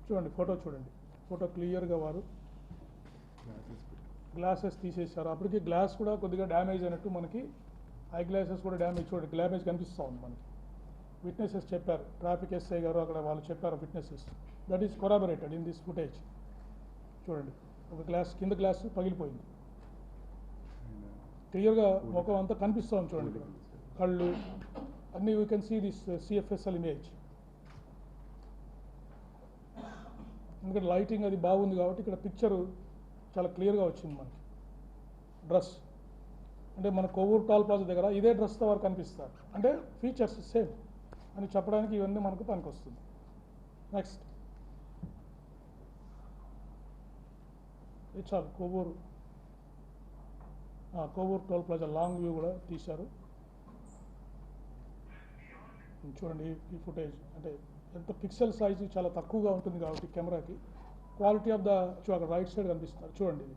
చూడండి, ఫోటో చూడండి. ఫోటో క్లియర్గా వారు గ్లాసెస్ తీసేశారు. అప్పటికి గ్లాస్ కూడా కొద్దిగా డ్యామేజ్ అయినట్టు మనకి, ఐ గ్లాసెస్ కూడా డ్యామేజ్, చూడండి డ్యామేజ్ కనిపిస్తూ ఉంది మనకి. విట్నెసెస్ చెప్పారు, ట్రాఫిక్ ఎస్ఐ గారు అక్కడ వాళ్ళు చెప్పారు witnesses. That is corroborated in this footage. చూడండి, ఒక గ్లాస్ కింద గ్లాస్ పగిలిపోయింది. క్లియర్గా ముఖం అంతా కనిపిస్తూ ఉంది. చూడండి, కళ్ళు అన్నీ we can see this CFSL image. ఎందుకంటే లైటింగ్ అది బాగుంది కాబట్టి ఇక్కడ పిక్చరు చాలా క్లియర్గా వచ్చింది మనకి. డ్రెస్ అంటే మన కొవ్వూరు టోల్ ప్లాజా దగ్గర ఇదే డ్రెస్తో వారు కనిపిస్తారు. అంటే ఫీచర్స్ సేమ్ అని చెప్పడానికి ఇవన్నీ మనకు పనికొస్తుంది. నెక్స్ట్, చాలు. Kovvur toll plaza long view కూడా తీశారు. చూడండి ఈ ఫుటేజ్, అంటే ఎంత పిక్సెల్ సైజు చాలా తక్కువగా ఉంటుంది కాబట్టి కెమెరాకి క్వాలిటీ ఆఫ్ ద అక్కడ రైట్ సైడ్ కనిపిస్తున్నారు. చూడండి, ఇది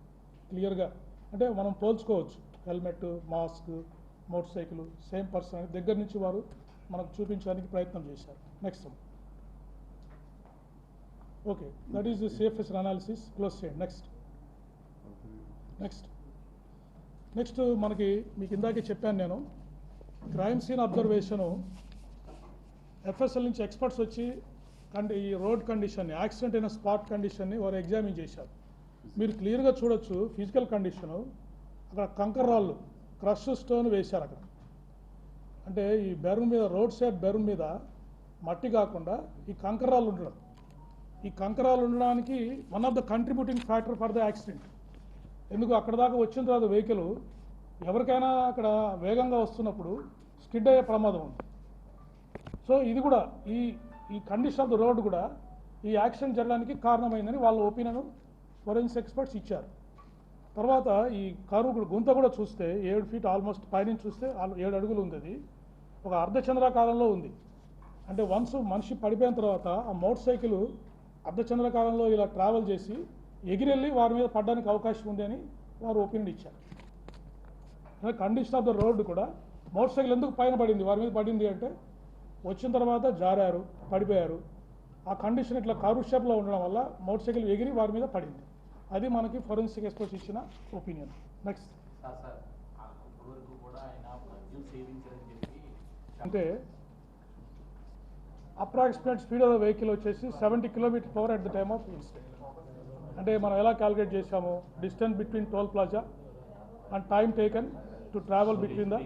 క్లియర్గా అంటే మనం పోల్చుకోవచ్చు. Helmet, mask, motorcycle same person అని దగ్గర నుంచి వారు మనకు చూపించడానికి ప్రయత్నం చేశారు. Next, okay, that is the safest analysis. Close చేయండి. నెక్స్ట్ మనకి మీకు ఇందాకే చెప్పాను నేను, క్రైమ్ సీన్ అబ్జర్వేషను ఎఫ్ఎస్ఎల్ నుంచి ఎక్స్పర్ట్స్ వచ్చి ఈ రోడ్ కండిషన్ని, యాక్సిడెంట్ అయిన స్పాట్ కండిషన్ని వారు ఎగ్జామిన్ చేశారు. మీరు క్లియర్గా చూడొచ్చు ఫిజికల్ కండిషను. అక్కడ కంకర్ రాళ్ళు, క్రష్ స్టోన్ వేశారు అక్కడ. అంటే ఈ బెరూన్ మీద, రోడ్ సైడ్ బెరూన్ మీద మట్టి కాకుండా ఈ కంకర్ రాళ్ళు ఉండడం, ఈ కంకర్ రాళ్ళు ఉండడానికి one of the contributing factor for the accident. ఎందుకు అక్కడ దాకా వచ్చిన తర్వాత వెహికల్ ఎవరికైనా అక్కడ వేగంగా వస్తున్నప్పుడు స్కిడ్ అయ్యే ప్రమాదం ఉంది. సో ఇది కూడా ఈ కండిషన్ ఆఫ్ ద రోడ్ కూడా ఈ యాక్సిడెంట్ జరగడానికి కారణమైందని వాళ్ళ ఒపీనియన్ ఫోరెన్సిక్ ఎక్స్పర్ట్స్ ఇచ్చారు. తర్వాత ఈ కారు గుంత కూడా చూస్తే 7 ఫీట్ ఆల్మోస్ట్, పైనుంచి చూస్తే 7 అడుగులు ఉంది. అది ఒక అర్ధచంద్రాకారంలో ఉంది. అంటే వన్స్ మనిషి పడిపోయిన తర్వాత ఆ మోటార్ సైకిల్ అర్ధచంద్రాకారంలో ఇలా ట్రావెల్ చేసి ఎగిరెళ్ళి వారి మీద పడడానికి అవకాశం ఉంది అని వారు ఒపీనియన్ ఇచ్చారు. కండిషన్ ఆఫ్ ద రోడ్డు కూడా మోటార్ సైకిల్ ఎందుకు పైన పడింది, వారి మీద పడింది అంటే వచ్చిన తర్వాత జారారు, పడిపోయారు. ఆ కండిషన్ ఇట్లా కారు షేప్లో ఉండడం వల్ల మోటార్ సైకిల్ ఎగిరి వారి మీద పడింది. అది మనకి ఫోరెన్సిక్ ఎక్స్పర్ట్స్ ఇచ్చిన ఒపీనియన్. నెక్స్ట్, అంటే approximate speed of the vehicle వచ్చేసి 70 km/h at the time of incident. అంటే మనం ఎలా క్యాలిక్యులేట్ చేసాము, distance between toll plaza and time taken to travel between the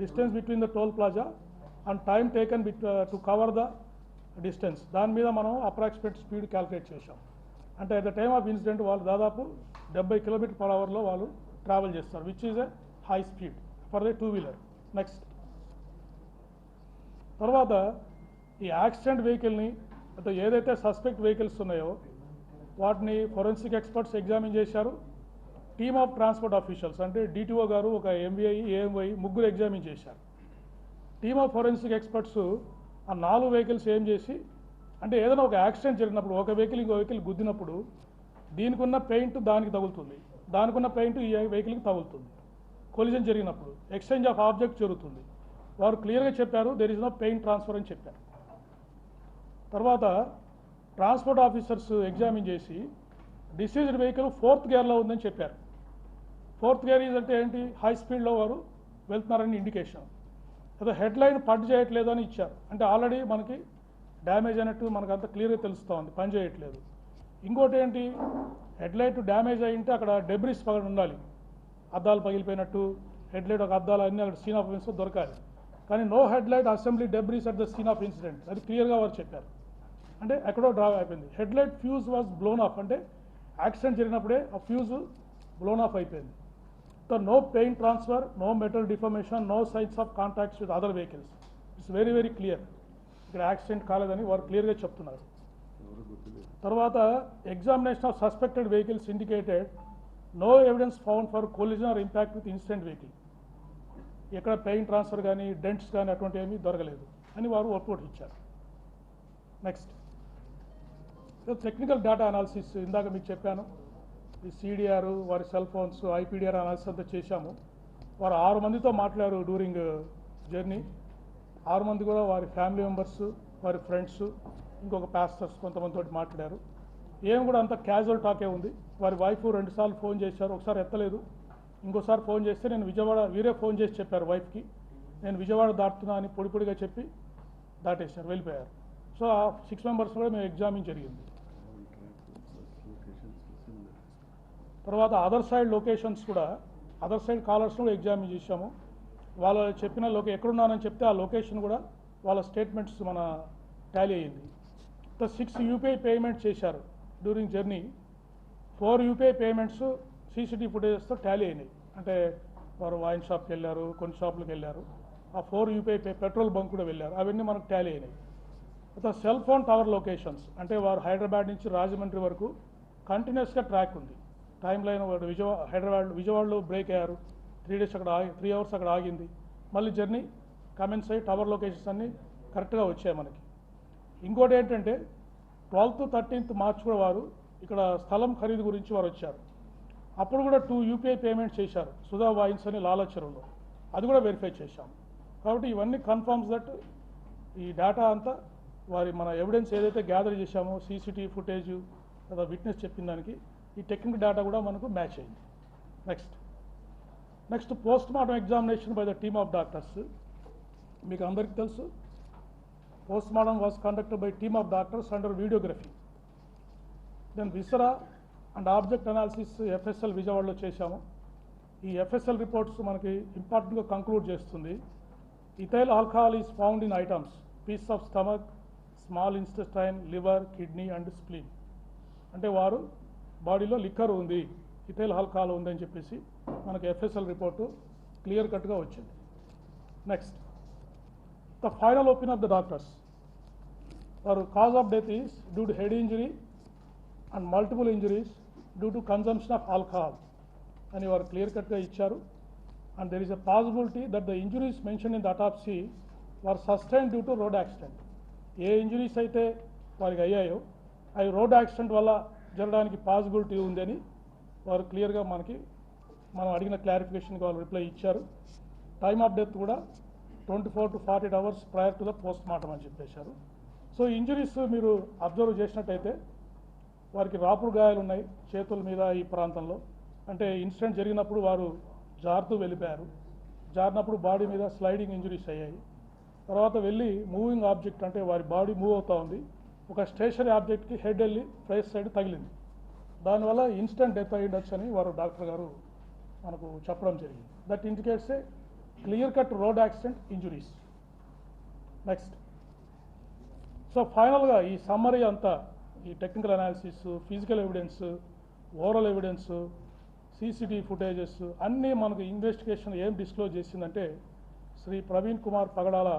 distance between the toll plaza and time taken to cover the distance. దాని మీద మనం అప్రాక్సిమేట్ స్పీడ్ క్యాలిక్యులేట్ చేసాం. అంటే at the time of incident వాళ్ళు దాదాపు 70 km/h వాళ్ళు ట్రావెల్ చేస్తారు, which is a high speed for the 2-wheeler. Next తర్వాత ఈ యాక్సిడెంట్ వెహికల్ని అంటే ఏదైతే సస్పెక్ట్ వెహికల్స్ ఉన్నాయో వాటిని ఫోరెన్సిక్ ఎక్స్పర్ట్స్ ఎగ్జామిన్ చేశారు. టీమ్ ఆఫ్ ట్రాన్స్పోర్ట్ ఆఫీషియల్స్ అంటే డిటిఓ గారు, ఒక ఎంవిఐ, ఏఎంవై ముగ్గురు ఎగ్జామిన్ చేశారు. టీమ్ ఆఫ్ ఫోరెన్సిక్ ఎక్స్పర్ట్స్ ఆ 4 వెహికల్స్ ఏం చేసి అంటే ఏదైనా ఒక యాక్సిడెంట్ జరిగినప్పుడు ఒక వెహికల్ ఇంకో వెహికల్ గుద్దినప్పుడు దీనికి ఉన్న పెయింట్ దానికి తగులుతుంది, దానికి ఉన్న పెయింట్ ఈ వెహికల్కి తగులుతుంది. కొలిజన్ జరిగినప్పుడు ఎక్స్చేంజ్ ఆఫ్ ఆబ్జెక్ట్ జరుగుతుంది. వారు క్లియర్గా చెప్పారు there is no paint transfer అని చెప్పారు. తర్వాత ట్రాన్స్పోర్ట్ ఆఫీసర్స్ ఎగ్జామిన్ చేసి డిసీజ్డ్ వెహికల్ 4th గేర్లో ఉందని చెప్పారు. 4th గేర్ ఈజ్ అంటే ఏంటి, హై స్పీడ్లో వారు వెళ్తున్నారని ఇండికేషన్. అదే హెడ్ లైన్ పడ్ చేయట్లేదు అని ఇచ్చారు, అంటే ఆల్రెడీ మనకి డ్యామేజ్ అయినట్టు మనకు అంత క్లియర్గా తెలుస్తూ ఉంది, పని చేయట్లేదు. ఇంకోటి ఏంటి, హెడ్ లైట్ డ్యామేజ్ అయి ఉంటే అక్కడ డెబ్రిస్ పగడి ఉండాలి, అద్దాలు పగిలిపోయినట్టు హెడ్ లైట్ ఒక అద్దాలు అన్నీ అక్కడ సీన్ ఆఫ్ ఇన్సిడెంట్ దొరకాలి. కానీ no head light assembly debris at the scene of incident, అది క్లియర్గా వారు చెప్పారు. అంటే ఎక్కడో డ్రా అయిపోయింది. Head light fuse was blown off, అంటే యాక్సిడెంట్ జరిగినప్పుడే ఆ ఫ్యూజ్ బ్లోన్ ఆఫ్ అయిపోయింది. So no paint transfer, no metal deformation, no signs of contacts with other vehicles. It's very very clear, ఇక్కడ యాక్సిడెంట్ కాలేదని వారు క్లియర్గా చెప్తున్నారు. తర్వాత examination of suspected vehicles indicated no evidence found for collision or impact with incident vehicle. ఎక్కడ పెయింట్ ట్రాన్స్ఫర్ కానీ డెంట్స్ కానీ అటువంటి ఏమీ దొరకలేదు అని వారు రిపోర్ట్ ఇచ్చారు. నెక్స్ట్ టెక్నికల్ డేటా అనాలిసిస్, ఇందాక మీకు చెప్పాను ఈ సిడిఆర్, వారి సెల్ ఫోన్స్, ఐపీడిఆర్ అనాలిసిస్ అంతా చేశాము. వారు 6 మందితో మాట్లాడారు డ్యూరింగ్ జర్నీ. 6 మంది కూడా వారి ఫ్యామిలీ మెంబర్స్, వారి ఫ్రెండ్స్, ఇంకొక పాస్టర్స్ కొంతమందితో మాట్లాడారు. ఏం కూడా అంత క్యాజువల్ టాకే ఉంది. వారి వైఫ్ 2 సార్లు ఫోన్ చేశారు, ఒకసారి ఎత్తలేదు, ఇంకోసారి ఫోన్ చేస్తే నేను విజయవాడ, వీరే ఫోన్ చేసి చెప్పారు వైఫ్కి నేను విజయవాడ దాటుతున్నా అని పొడిగా చెప్పి దాటేశారు, వెళ్ళిపోయారు. సో ఆ 6 మెంబర్స్ కూడా మేము ఎగ్జామిన్ జరిగింది. తర్వాత అదర్ సైడ్ లొకేషన్స్ కూడా, అదర్ సైడ్ కాలర్స్ కూడా ఎగ్జామిన్ చేశాము. వాళ్ళు చెప్పిన ఎక్కడున్నానని చెప్తే ఆ లొకేషన్ కూడా వాళ్ళ స్టేట్మెంట్స్ మన టాలీ అయ్యింది. 6 యూపీఐ పేమెంట్స్ చేశారు during journey. 4 UPI payments CCTV ఫుటేజెస్తో టాలీ అయినాయి. అంటే వారు వైన్ షాప్కి వెళ్ళారు, కొన్ని షాపులకు వెళ్ళారు, ఆ 4 యూపీఐ పెట్రోల్ బంక్ కూడా వెళ్ళారు, అవన్నీ మనకు టాలీ అయినాయి. తర్వాత సెల్ ఫోన్ టవర్ లొకేషన్స్, అంటే వారు హైదరాబాద్ నుంచి రాజమండ్రి వరకు కంటిన్యూస్గా ట్రాక్ ఉంది. టైం లైన్ విజయవాడలో బ్రేక్ అయ్యారు, 3 డేస్ అక్కడ 3 అవర్స్ అక్కడ ఆగింది, మళ్ళీ జర్నీ కమెన్స్ అయ్యి టవర్ లొకేషన్స్ అన్నీ కరెక్ట్గా వచ్చాయి మనకి. ఇంకోటి ఏంటంటే 12th, 13th మార్చ్ కూడా వారు ఇక్కడ స్థలం ఖరీదు గురించి వారు వచ్చారు. అప్పుడు కూడా 2 యూపీఐ పేమెంట్స్ చేశారు సుధా వైన్స్ అని లాలచెరువులో, అది కూడా వెరిఫై చేశాం. కాబట్టి ఇవన్నీ కన్ఫర్మ్స్ దట్ ఈ డేటా అంతా వారి మన ఎవిడెన్స్ ఏదైతే గ్యాదర్ చేశామో సీసీటీవీ ఫుటేజ్ లేదా విట్నెస్ చెప్పిన దానికి ఈ టెక్నికల్ డేటా కూడా మనకు మ్యాచ్ అయింది. Next post mortem examination by the team of doctors. మీకు అందరికీ తెలుసు post mortem was conducted by team of doctors under videography. Then viscera and object analysis FSL విజయవాడలో చేశాము. ఈ ఎఫ్ఎస్ఎల్ రిపోర్ట్స్ మనకి ఇంపార్టెంట్గా కంక్లూడ్ చేస్తుంది. Ethyl alcohol is found in items piece of stomach, small intestine, liver, kidney and spleen. అంటే వారు బాడీలో లిక్కర్ ఉంది, ఇథైల్ ఆల్కహాల్ ఉందని చెప్పేసి మనకు ఎఫ్ఎస్ఎల్ రిపోర్టు క్లియర్ కట్గా వచ్చింది. Next the final opinion of the doctors. వారు cause of death is due to head injury and multiple injuries due to consumption of alcohol అని వారు క్లియర్ కట్గా ఇచ్చారు. And there is a possibility that the injuries mention in the autopsy were sustain due to road accident. ఏ ఇంజురీస్ అయితే వారికి అయ్యాయో అవి రోడ్ యాక్సిడెంట్ వల్ల జరగడానికి పాసిబిలిటీ ఉందని వారు క్లియర్గా మనం అడిగిన క్లారిఫికేషన్కి వాళ్ళు రిప్లై ఇచ్చారు. టైమ్ ఆఫ్ డెత్ కూడా 24 to 48 hours prior to the post mortem అని చెప్పేశారు. సో ఇంజురీస్ మీరు అబ్జర్వ్ చేసినట్టయితే వారికి రాపుడు గాయాలు ఉన్నాయి చేతుల మీద, ఈ ప్రాంతంలో. అంటే ఇన్సిడెంట్ జరిగినప్పుడు వారు జారుతూ వెళ్ళిపోయారు, జారినప్పుడు బాడీ మీద స్లైడింగ్ ఇంజరీస్ అయ్యాయి. తర్వాత వెళ్ళి మూవింగ్ ఆబ్జెక్ట్ అంటే వారి బాడీ మూవ్ అవుతూ ఉంది, ఒక స్టేషనరీ ఆబ్జెక్ట్కి హెడ్ వెళ్ళి ఫేస్ సైడ్ తగిలింది. దానివల్ల ఇన్స్టెంట్ డెత్ అయ్యి ఉండొచ్చు అని వారు డాక్టర్ గారు మనకు చెప్పడం జరిగింది. That indicates a clear cut road accident injuries. Next, so ఫైనల్గా ఈ సమ్మరీ అంతా, ఈ technical analysis, physical evidence, oral evidence, CCTV footages అన్నీ మనకు ఇన్వెస్టిగేషన్ ఏం డిస్క్లోజ్ చేసిందంటే, శ్రీ ప్రవీణ్ కుమార్ పగడాల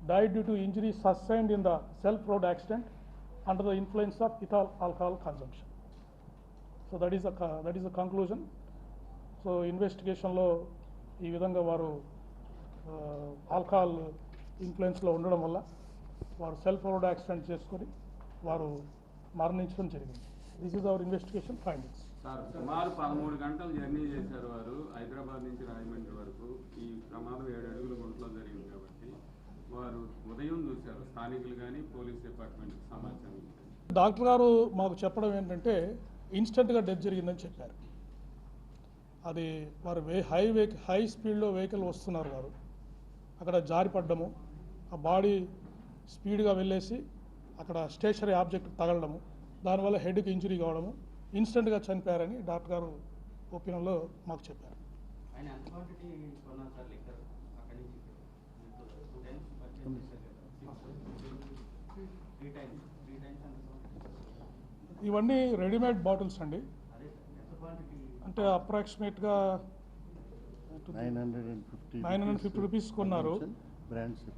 died due to injuries sustained in the self-road accident under the influence of ethyl alcohol consumption. So that is the conclusion. So investigation lo ee vidhanga varu alcohol influence lo undadam valla varu self-road accident cheskoni varu మరణించడం జరిగింది. This is our investigation findings. Sir, సుమారు 13 గంటలు జర్నీ చేశారు వారు హైదరాబాద్ నుంచి రాజమండ్రి వరకు. ఈ ప్రమాదం 7 అడుగుల గుంటలో జరిగింది కాబట్టి వారు ఉదయం చూశారు, స్థానికులు కానీ పోలీస్ డిపార్ట్మెంట్కి సమాచారం. డాక్టర్ గారు మాకు చెప్పడం ఏంటంటే ఇన్స్టెంట్గా డెత్ జరిగిందని చెప్పారు. అది వారు హై స్పీడ్లో వెహికల్ వస్తున్నారు, వారు అక్కడ జారిపడ్డము, ఆ బాడీ స్పీడ్గా వెళ్ళేసి అక్కడ స్టేషనరీ ఆబ్జెక్ట్ తగలడము, దానివల్ల హెడ్కి ఇంజరీ కావడము, ఇన్స్టెంట్గా చనిపోయారని డాక్టర్ గారు ఒపీనియన్లో మాకు చెప్పారు. ఇవన్నీ రెడీమేడ్ బాటిల్స్ అండి, అంటే అప్రాక్సిమేట్గా 950 రూపీస్ కొన్నారు.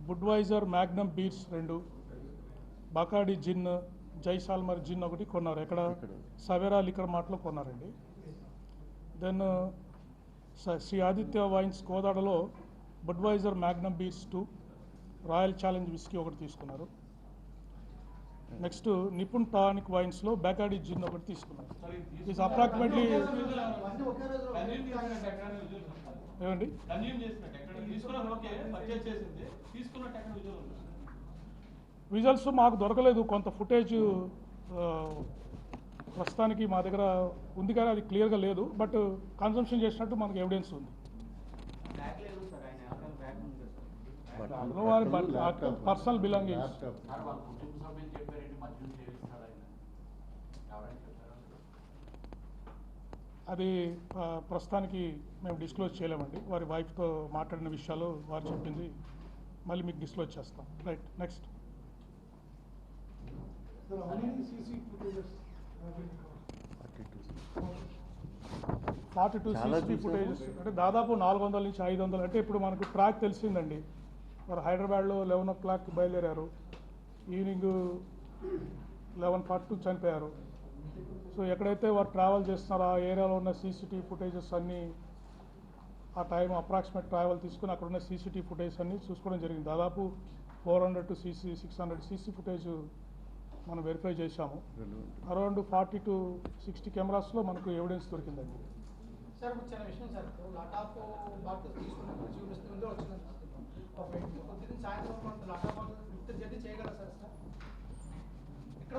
బుడ్వైజర్ మ్యాగ్నమ్ బీర్స్ 2, బకాడి జిన్, జైసాల్మర్ జిన్ ఒకటి కొన్నారు. ఎక్కడ? సవేరా లిక్కర్ మార్ట్లో కొన్నారండి. దెన్ శ్రీ ఆదిత్య వైన్స్ కోదాడలో Budweiser Magnum beers 2, Royal Challenge whisky ఒకటి తీసుకున్నారు. నెక్స్ట్ నిపుణ్ టానిక్ వైన్స్లో బకాడి జిన్ ఒకటి తీసుకున్నారు. ఇస్ అప్రాక్సిమేట్లీ ఏమండి విజువల్స్ మాకు దొరకలేదు. కొంత ఫుటేజ్ ప్రస్తుతానికి మా దగ్గర ఉంది కానీ అది క్లియర్గా లేదు, బట్ కన్సంప్షన్ చేసినట్టు మనకు ఎవిడెన్స్ ఉంది. వారి పర్సనల్ బిలాంగింగ్స్ అది ప్రస్తుతానికి మేము డిస్క్లోజ్ చేయలేమండి. వారి వైఫ్తో మాట్లాడిన విషయాలు వారు చెప్పింది మళ్ళీ మీకు డిస్క్లోజ్ చేస్తాం. Right, next. 42 CCTV ఫుటేజెస్ అంటే దాదాపు 400 నుంచి 500. అంటే ఇప్పుడు మనకు ట్రాక్ తెలిసిందండి. వారు హైదరాబాద్లో 11 o'clock బయలుదేరారు, ఈవినింగ్ 11:42 చనిపోయారు. సో ఎక్కడైతే వారు ట్రావెల్ చేస్తున్నారో ఆ ఏరియాలో ఉన్న సీసీటీవీ ఫుటేజెస్ అన్నీ, ఆ టైం అప్రాక్సిమేట్ ట్రావెల్ తీసుకుని అక్కడ ఉన్న సీసీటీవీ ఫుటేజ్ అన్నీ చూసుకోవడం జరిగింది. దాదాపు 400 to 600 సీసీ ఫుటేజ్ మనం వెరిఫై చేశాము. అరౌండ్ 40 to 60 కెమెరాస్లో మనకు ఎవిడెన్స్ దొరికిందండి. సార్ చిన్న విషయం సార్, లాటాప్ బాటిల్స్ తీసుకున్నప్పుడు చూపిస్తుందో వచ్చిందని పొద్దున్న సాయంత్రం లాటాప్ బాటిల్ జర్నీ చేయగలరా సార్?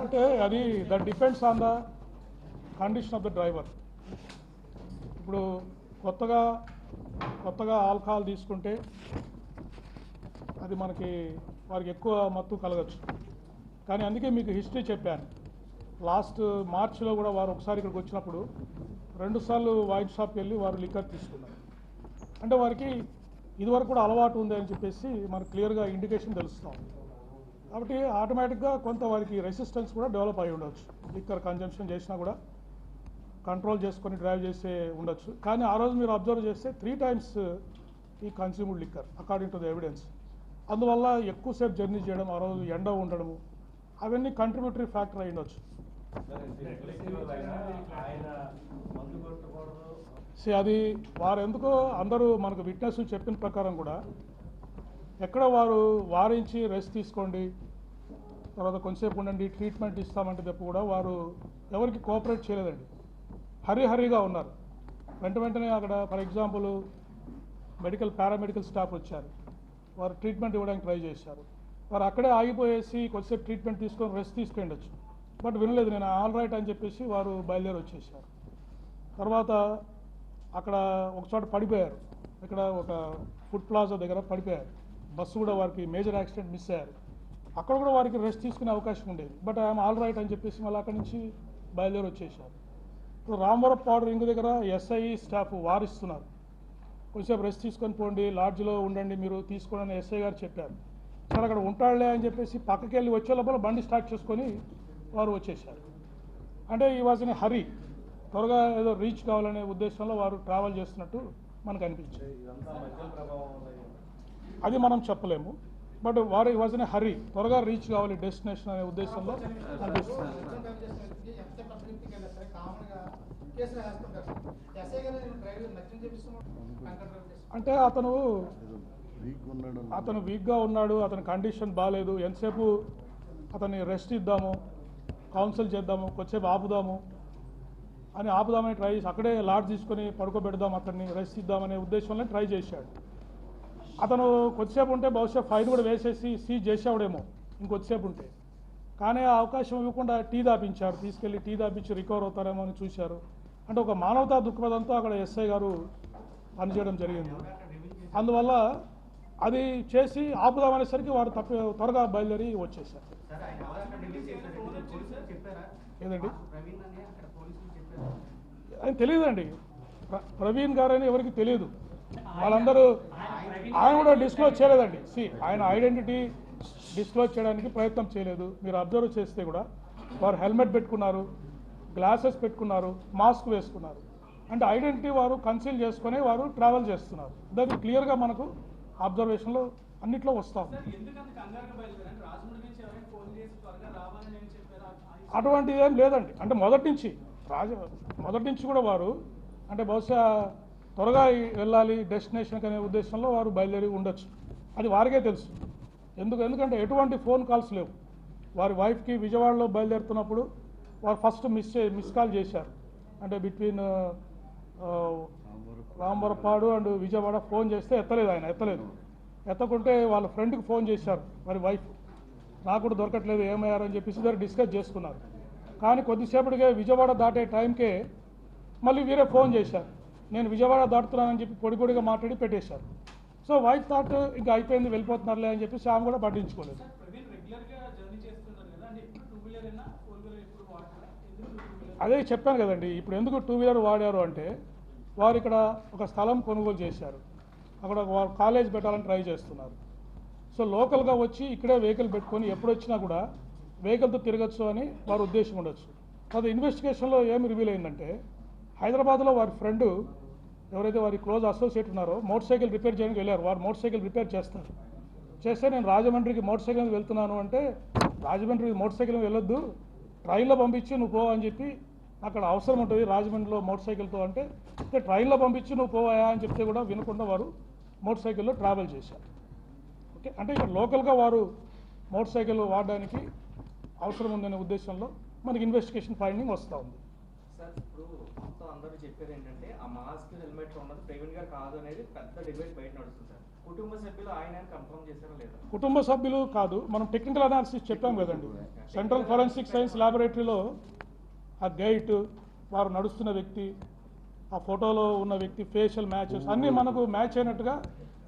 అంటే అది that depends on the condition of the driver. ఇప్పుడు కొత్తగా ఆల్కహాల్ తీసుకుంటే అది వారికి ఎక్కువ మత్తు కలగచ్చు. కానీ అందుకే మీకు హిస్టరీ చెప్పాను. లాస్ట్ మార్చిలో కూడా వారు ఒకసారి ఇక్కడికి వచ్చినప్పుడు 2 సార్లు వైన్ షాప్కి వెళ్ళి వారు లిక్కర్ తీసుకున్నారు. అంటే వారికి ఇదివరకు కూడా అలవాటు ఉంది అని చెప్పేసి మనకు క్లియర్గా ఇండికేషన్ తెలుస్తాం. కాబట్టి ఆటోమేటిక్గా కొంత వారికి రెసిస్టెన్స్ కూడా డెవలప్ అయి ఉండొచ్చు. లిక్కర్ కన్జంప్షన్ చేసినా కూడా కంట్రోల్ చేసుకొని డ్రైవ్ చేసే ఉండొచ్చు. కానీ ఆ రోజు మీరు అబ్జర్వ్ చేస్తే 3 times ఈ consumed liquor according to the evidence. అందువల్ల ఎక్కువసేపు జర్నీ చేయడం, ఆ రోజు ఎండ ఉండడము, అవన్నీ కంట్రిబ్యూటరీ ఫ్యాక్టర్ అయి ఉండొచ్చు. అది వారు ఎందుకో అందరూ మనకు విట్నెస్ చెప్పిన ప్రకారం కూడా ఎక్కడ వారు వారించి రెస్ట్ తీసుకోండి, తర్వాత కొంచెంసేపు ఉండండి, ట్రీట్మెంట్ ఇస్తామంటే తప్ప కూడా వారు ఎవరికి కోఆపరేట్ చేయలేదండి. హరిగా ఉన్నారు. వెంటనే అక్కడ ఫర్ ఎగ్జాంపుల్ పారామెడికల్ స్టాఫ్ వచ్చారు, వారు ట్రీట్మెంట్ ఇవ్వడానికి ట్రై చేశారు. వారు అక్కడే ఆగిపోయేసి కొద్దిసేపు ట్రీట్మెంట్ తీసుకొని రెస్ట్ తీసుకుండొచ్చు, బట్ వినలేదు. నేను ఆల్ రైట్ అని చెప్పేసి వారు బయలుదేరి వచ్చేసారు. తర్వాత అక్కడ ఒకచోట పడిపోయారు. ఇక్కడ ఒక ఫుడ్ ప్లాజా దగ్గర పడిపోయారు. బస్సు కూడా వారికి మేజర్ యాక్సిడెంట్ మిస్ అయ్యారు. అక్కడ కూడా వారికి రెస్ట్ తీసుకునే అవకాశం ఉండేది. బట్ ఐఎమ్ ఆల్ రైట్ అని చెప్పేసి మళ్ళీ అక్కడి నుంచి బయలుదేరి వచ్చేసారు. ఇప్పుడు రామవరపాడు రింగ్ దగ్గర ఎస్ఐ స్టాఫ్ వారిస్తున్నారు, కొంచెంసేపు రెస్ట్ తీసుకొని పోండి, లాడ్జ్లో ఉండండి మీరు తీసుకోండి అని ఎస్ఐ గారు చెప్పారు. సరే అక్కడ ఉంటాడులే అని చెప్పేసి పక్కకి వెళ్ళి వచ్చే లోపల బండి స్టార్ట్ చేసుకొని వారు వచ్చేసారు. అంటే ఈ వాజ్ ఇన్ హరీ, త్వరగా ఏదో రీచ్ కావాలనే ఉద్దేశంలో వారు ట్రావెల్ చేస్తున్నట్టు మనకు అనిపించింది. అది మనం చెప్పలేము, బట్ వారు వాజ్ ఇన్ హరీ, త్వరగా రీచ్ కావాలి డెస్టినేషన్ అనే ఉద్దేశంలో అనిపిస్తుంది. అంటే అతను వీక్గా ఉన్నాడు, అతని కండిషన్ బాగాలేదు, ఎంతసేపు అతన్ని రెస్ట్ ఇద్దాము, కౌన్సిల్ చేద్దాము, కొద్దిసేపు ఆపుదామని ట్రై చేసి అక్కడే లాడ్ తీసుకొని పడుకోబెడదాం, అతన్ని రెస్ట్ ఇద్దామనే ఉద్దేశంలో ట్రై చేశాడు. అతను కొద్దిసేపు ఉంటే బహుశా ఫైన్ కూడా వేసేసి సీజ్ చేసేవాడేమో ఇంకొద్దిసేపు ఉంటే, కానీ ఆ అవకాశం ఇవ్వకుండా టీ దాపించారు, తీసుకెళ్ళి టీ దాపించి రికవర్ అవుతారేమో అని చూశారు. అంటే ఒక మానవతా దృక్పథంతో అక్కడ ఎస్ఐ గారు పనిచేయడం జరిగింది. అందువల్ల అది చేసి ఆపుదామనేసరికి వారు త్వరగా బయలుదేరి వచ్చేసారు. ఏదండి ఆయన తెలియదండి, ప్రవీణ్ గారని ఎవరికి తెలియదు, వాళ్ళందరూ ఆయన కూడా డిస్క్లోజ్ చేయలేదండి. ఆయన ఐడెంటిటీ డిస్క్లోజ్ చేయడానికి ప్రయత్నం చేయలేదు. మీరు అబ్జర్వ్ చేస్తే కూడా వారు హెల్మెట్ పెట్టుకున్నారు, గ్లాసెస్ పెట్టుకున్నారు, మాస్క్ వేసుకున్నారు. అంటే ఐడెంటిటీ వారు కన్సీల్ చేసుకొని వారు ట్రావెల్ చేస్తున్నారు. దాన్ని క్లియర్గా మనకు అబ్జర్వేషన్లో అన్నిట్లో వస్తాం. అటువంటిది ఏం లేదండి. అంటే మొదటి నుంచి కూడా వారు అంటే బహుశా త్వరగా వెళ్ళాలి డెస్టినేషన్కి అనే ఉద్దేశంలో వారు బయలుదేరి ఉండొచ్చు, అది వారికే తెలుసు. ఎందుకంటే ఎటువంటి ఫోన్ కాల్స్ లేవు. వారి వైఫ్కి విజయవాడలో బయలుదేరుతున్నప్పుడు వారు ఫస్ట్ మిస్ కాల్ చేశారు. అంటే between Ramavarapadu and Vijayawada phone చేస్తే ఎత్తలేదు. ఎత్తకుంటే వాళ్ళ ఫ్రెండ్కి ఫోన్ చేశారు మరి వైఫ్, నాకు కూడా దొరకట్లేదు ఏమయ్యారని చెప్పేసి ఇద్దరు డిస్కస్ చేసుకున్నారు. కానీ కొద్దిసేపటికే విజయవాడ దాటే టైంకే మళ్ళీ వీరే ఫోన్ చేశారు, నేను విజయవాడ దాటుతున్నానని చెప్పి పొడిగా మాట్లాడి పెట్టేశారు. సో వైఫ్ థాట్ ఇంకా అయిపోయింది వెళ్ళిపోతున్నారులే అని చెప్పేసి ఆమె కూడా పట్టించుకోలేదు. అదే చెప్పాను కదండి, ఇప్పుడు ఎందుకు 2 వీలర్ వాడారు అంటే వారు ఇక్కడ ఒక స్థలం కొనుగోలు చేశారు, అక్కడ వారు కాలేజ్ పెట్టాలని ట్రై చేస్తున్నారు. సో లోకల్గా వచ్చి ఇక్కడే వెహికల్ పెట్టుకొని ఎప్పుడు వచ్చినా కూడా వెహికల్తో తిరగచ్చు అని వారి ఉద్దేశం ఉండొచ్చు. అది ఇన్వెస్టిగేషన్లో ఏమి రివీల్ అయిందంటే హైదరాబాద్లో వారి ఫ్రెండ్ ఎవరైతే వారి క్లోజ్ అసోసియేట్ ఉన్నారో మోటార్ సైకిల్ రిపేర్ చేయడానికి వెళ్ళారు. వారు మోటార్ సైకిల్ రిపేర్ చేస్తే నేను రాజమండ్రికి మోటార్ సైకిల్ వెళ్తున్నాను అంటే, రాజమండ్రికి మోటార్ సైకిల్ వెళ్ళొద్దు, ట్రైన్లో పంపించి నువ్వు పో అని చెప్పి, అక్కడ అవసరం ఉంటుంది రాజమండ్రిలో మోటార్ సైకిల్తో అంటే ట్రైన్లో పంపించి నువ్వు పోవాయా అని చెప్తే కూడా వినకుండా వారు మోటార్ సైకిల్లో ట్రావెల్ చేశారు. ఓకే, అంటే ఇక్కడ లోకల్గా వారు మోటార్ సైకిల్ వాడడానికి అవసరం ఉందనే ఉద్దేశంలో మనకి ఇన్వెస్టిగేషన్ ఫైండింగ్ వస్తూ ఉంది. సార్ ఇప్పుడు మొత్తం అందరూ చెప్పేది ఏంటంటే ఆ మాస్క్ హెల్మెట్ ఉన్నది ప్రవీణ్ గారు కాదు అనేది పెద్ద డిబేట్ బయట నడుస్తుంది సార్. కుటుంబ సభ్యులు ఆయన కన్ఫర్మ్ చేశారా లేదా? కుటుంబ సభ్యులు కాదు, మనం టెక్నికల్ అనాలిసిస్ చెప్పాం కదండి. సెంట్రల్ ఫోరెన్సిక్ సైన్స్ ల్యాబొరేటరీలో ఆ గైట్, వారు నడుస్తున్న వ్యక్తి, ఆ ఫోటోలో ఉన్న వ్యక్తి ఫేషియల్ మ్యాచెస్ అన్నీ మనకు మ్యాచ్ అయినట్టుగా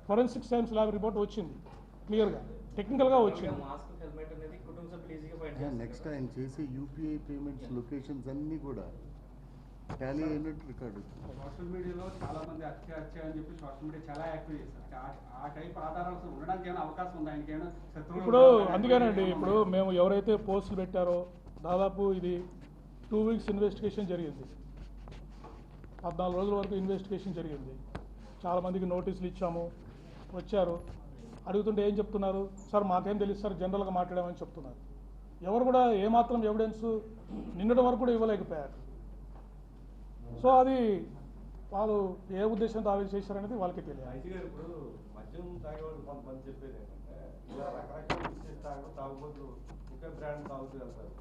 ఫోరెన్సిక్ సైన్స్ ల్యాబ్ రిపోర్ట్ వచ్చింది, క్లియర్గా టెక్నికల్గా వచ్చింది. మాస్క్ హెల్మెట్ అనేది కుటుంబ సభ్యులు ఈజీగా ఫైండ్ నెక్స్ట్ ఆయన చేసే యూపీఐ పేమెంట్స్ లొకేషన్స్ అన్నీ కూడా టాలీ అయినట్టు రికార్డు. సోషల్ మీడియాలో చాలా మంది హత్య అని చెప్పి సోషల్ మీడియా చాలా యాక్టివ్ చేస్తారు. ఆ టైప్ ఆధారాలు ఉండడానికి ఏమైనా అవకాశం ఉందా? ఆయనకేమైనా శత్రువులు? ఇప్పుడు అందుకేనండి, ఇప్పుడు మేము ఎవరైతే పోస్టులు పెట్టారో దాదాపు ఇది 2 వీక్స్ ఇన్వెస్టిగేషన్ జరిగింది, 14 రోజుల వరకు ఇన్వెస్టిగేషన్ జరిగింది. చాలామందికి నోటీసులు ఇచ్చాము, వచ్చారు, అడుగుతుంటే ఏం చెప్తున్నారు, సార్ మాకేం తెలుసు సార్ జనరల్గా మాట్లాడామని చెప్తున్నారు. ఎవరు కూడా ఏమాత్రం ఎవిడెన్స్ నిన్నటి వరకు కూడా ఇవ్వలేకపోయారు. సో అది వాళ్ళు ఏ ఉద్దేశంతో ఆవేశ చేశారనేది వాళ్ళకి తెలియదు. ఇప్పుడు మద్యం తాగేవాళ్ళు కొంతమంది చెప్పేది ఏంటంటే ఇలా రకరకాల తాగుబోతులు ఒకే బ్రాండ్ తాగుతూ వెళ్తారు.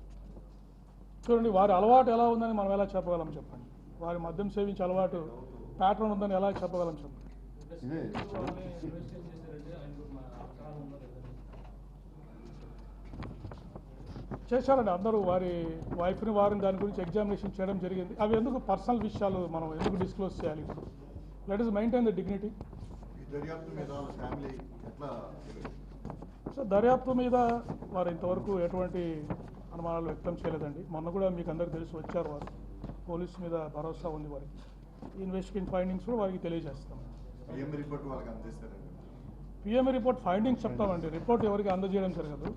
చూడండి, వారి అలవాటు ఎలా ఉందని మనం ఎలా చెప్పగలం చెప్పండి? వారి మద్యం సేవించే అలవాటు ప్యాటర్న్ ఉందని ఎలా చెప్పగలం చెప్పండి? చేశారండి అందరూ, వారి వైఫ్ని వారిని దాని గురించి ఎగ్జామినేషన్ చేయడం జరిగింది. అవి ఎందుకు పర్సనల్ విషయాలు మనం ఎందుకు డిస్క్లోజ్ చేయాలి? Let us maintain the dignity. దర్యాప్తు మీద ఫ్యామిలీ ఎట్లా? సో దర్యాప్తు మీద వారు ఇంతవరకు ఎటువంటి అనుమానాలు వ్యక్తం చేయలేదండి. మొన్న కూడా మీకు అందరికీ తెలిసి వచ్చారు వారు. పోలీసు మీద భరోసా ఉంది వారికి. ఇన్వెస్టిగేషన్ ఫైండింగ్స్ కూడా వారికి తెలియజేస్తాం. పిఎం రిపోర్ట్ వాళ్ళకి అందజేస్తారండి. పిఎం రిపోర్ట్ ఫైండింగ్స్ చెప్తామండి. రిపోర్ట్ ఎవరికి అందజేయడం జరగదు.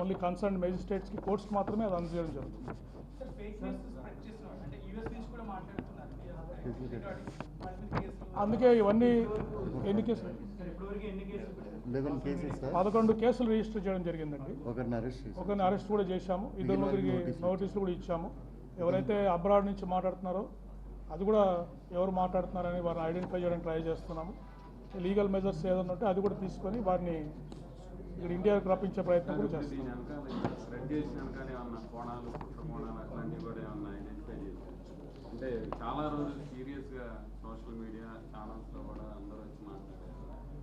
ఓన్లీ కన్సర్న్ మేజిస్ట్రేట్స్కి, కోర్ట్స్కి మాత్రమే అది అందజేయడం జరుగుతుంది. సార్ ఫేక్ న్యూస్ స్ప్రెడ్ చేస్తున్నారు అంటే యూఎస్ నుంచి కూడా మాట్లాడుతున్నారు. అందుకే ఇవన్నీ ఎన్ని కేసులు? సార్ ఇప్పటివరకు ఎన్ని కేసులు పెట్టారు? 11 కేసెస్ సార్. 11 కేసులు రిజిస్టర్ చేయడం జరిగిందండి. ఒకరిని అరెస్ట్ చేశారు. ఒకరిని అరెస్ట్ కూడా చేశాము. ఇద్దరు ముగ్గురికి నోటీసులు కూడా ఇచ్చాము. ఎవరైతే అబ్రాడ్ నుంచి మాట్లాడుతున్నారో అది కూడా ఎవరు మాట్లాడుతున్నారని వారిని ఐడెంటిఫై చేయడానికి ట్రై చేస్తున్నాము. లీగల్ మెజర్స్ ఏదన్నా ఉంటే అది కూడా తీసుకొని వారిని ఇక్కడ ఇండియాకి రప్పించే ప్రయత్నం కూడా చేస్తున్నాం. దీని వెనకాల స్ప్రెడ్ చేసిన వెనకాల ఏమన్నా కోణాలు, కుట్ర కోణాలు అట్లాంటివి కూడా ఏమన్నా ఐడెంటిఫై చేశారు? అంటే చాలా రోజులు సీరియస్గా సోషల్ మీడియా ఛానల్స్లో కూడా అందరూ వచ్చి మాట్లాడారు.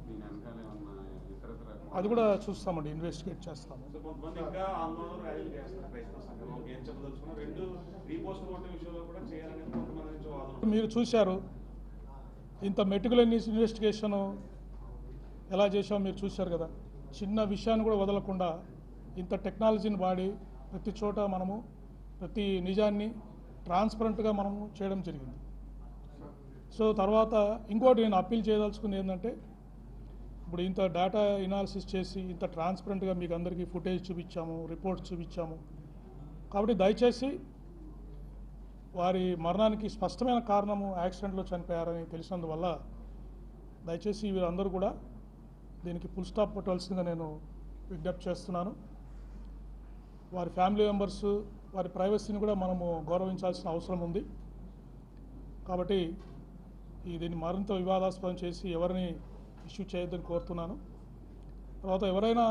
దీని వెనకాల ఏమన్నా ఇతరత్ర అది కూడా చూస్తామండి, ఇన్వెస్టిగేట్ చేస్తాము. సో కొంతమంది ఇంకా ఆందోళన ర్యాలీలు చేస్తారు క్రైస్తవ సంఘం. ఒక ఏం చెప్పదలుచుకున్నా, 2 రీపోస్ట్ ఓటింగ్ విషయంలో కూడా చేయాలనేది కొంతమంది నుంచి వాదన. మీరు చూశారు ఇంత మెటికులస్ ఇన్వెస్టిగేషన్ ఎలా చేసామో మీరు చూశారు కదా. చిన్న విషయాన్ని కూడా వదలకుండా ఇంత టెక్నాలజీని వాడి ప్రతి చోట మనము ప్రతి నిజాన్ని ట్రాన్స్పరెంట్గా మనము చేయడం జరిగింది. సో తర్వాత ఇంకోటి నేను అప్పీల్ చేయదలుచుకుంది ఏంటంటే, ఇప్పుడు ఇంత డేటా ఎనాలిసిస్ చేసి ఇంత ట్రాన్స్పరెంట్గా మీకు అందరికీ ఫుటేజ్ చూపించాము, రిపోర్ట్స్ చూపించాము. కాబట్టి దయచేసి వారి మరణానికి స్పష్టమైన కారణము యాక్సిడెంట్లో చనిపోయారని తెలిసినందువల్ల దయచేసి వీరందరూ కూడా దీనికి ఫుల్ స్టాప్ పెట్టవలసిందిగా నేను విజ్ఞప్తి చేస్తున్నాను. వారి ఫ్యామిలీ మెంబర్స్ వారి ప్రైవసీని కూడా మనము గౌరవించాల్సిన అవసరం ఉంది. కాబట్టి దీన్ని మరింత వివాదాస్పదం చేసి ఎవరిని ఇష్యూ చేయొద్దని కోరుతున్నాను. తర్వాత ఎవరైనా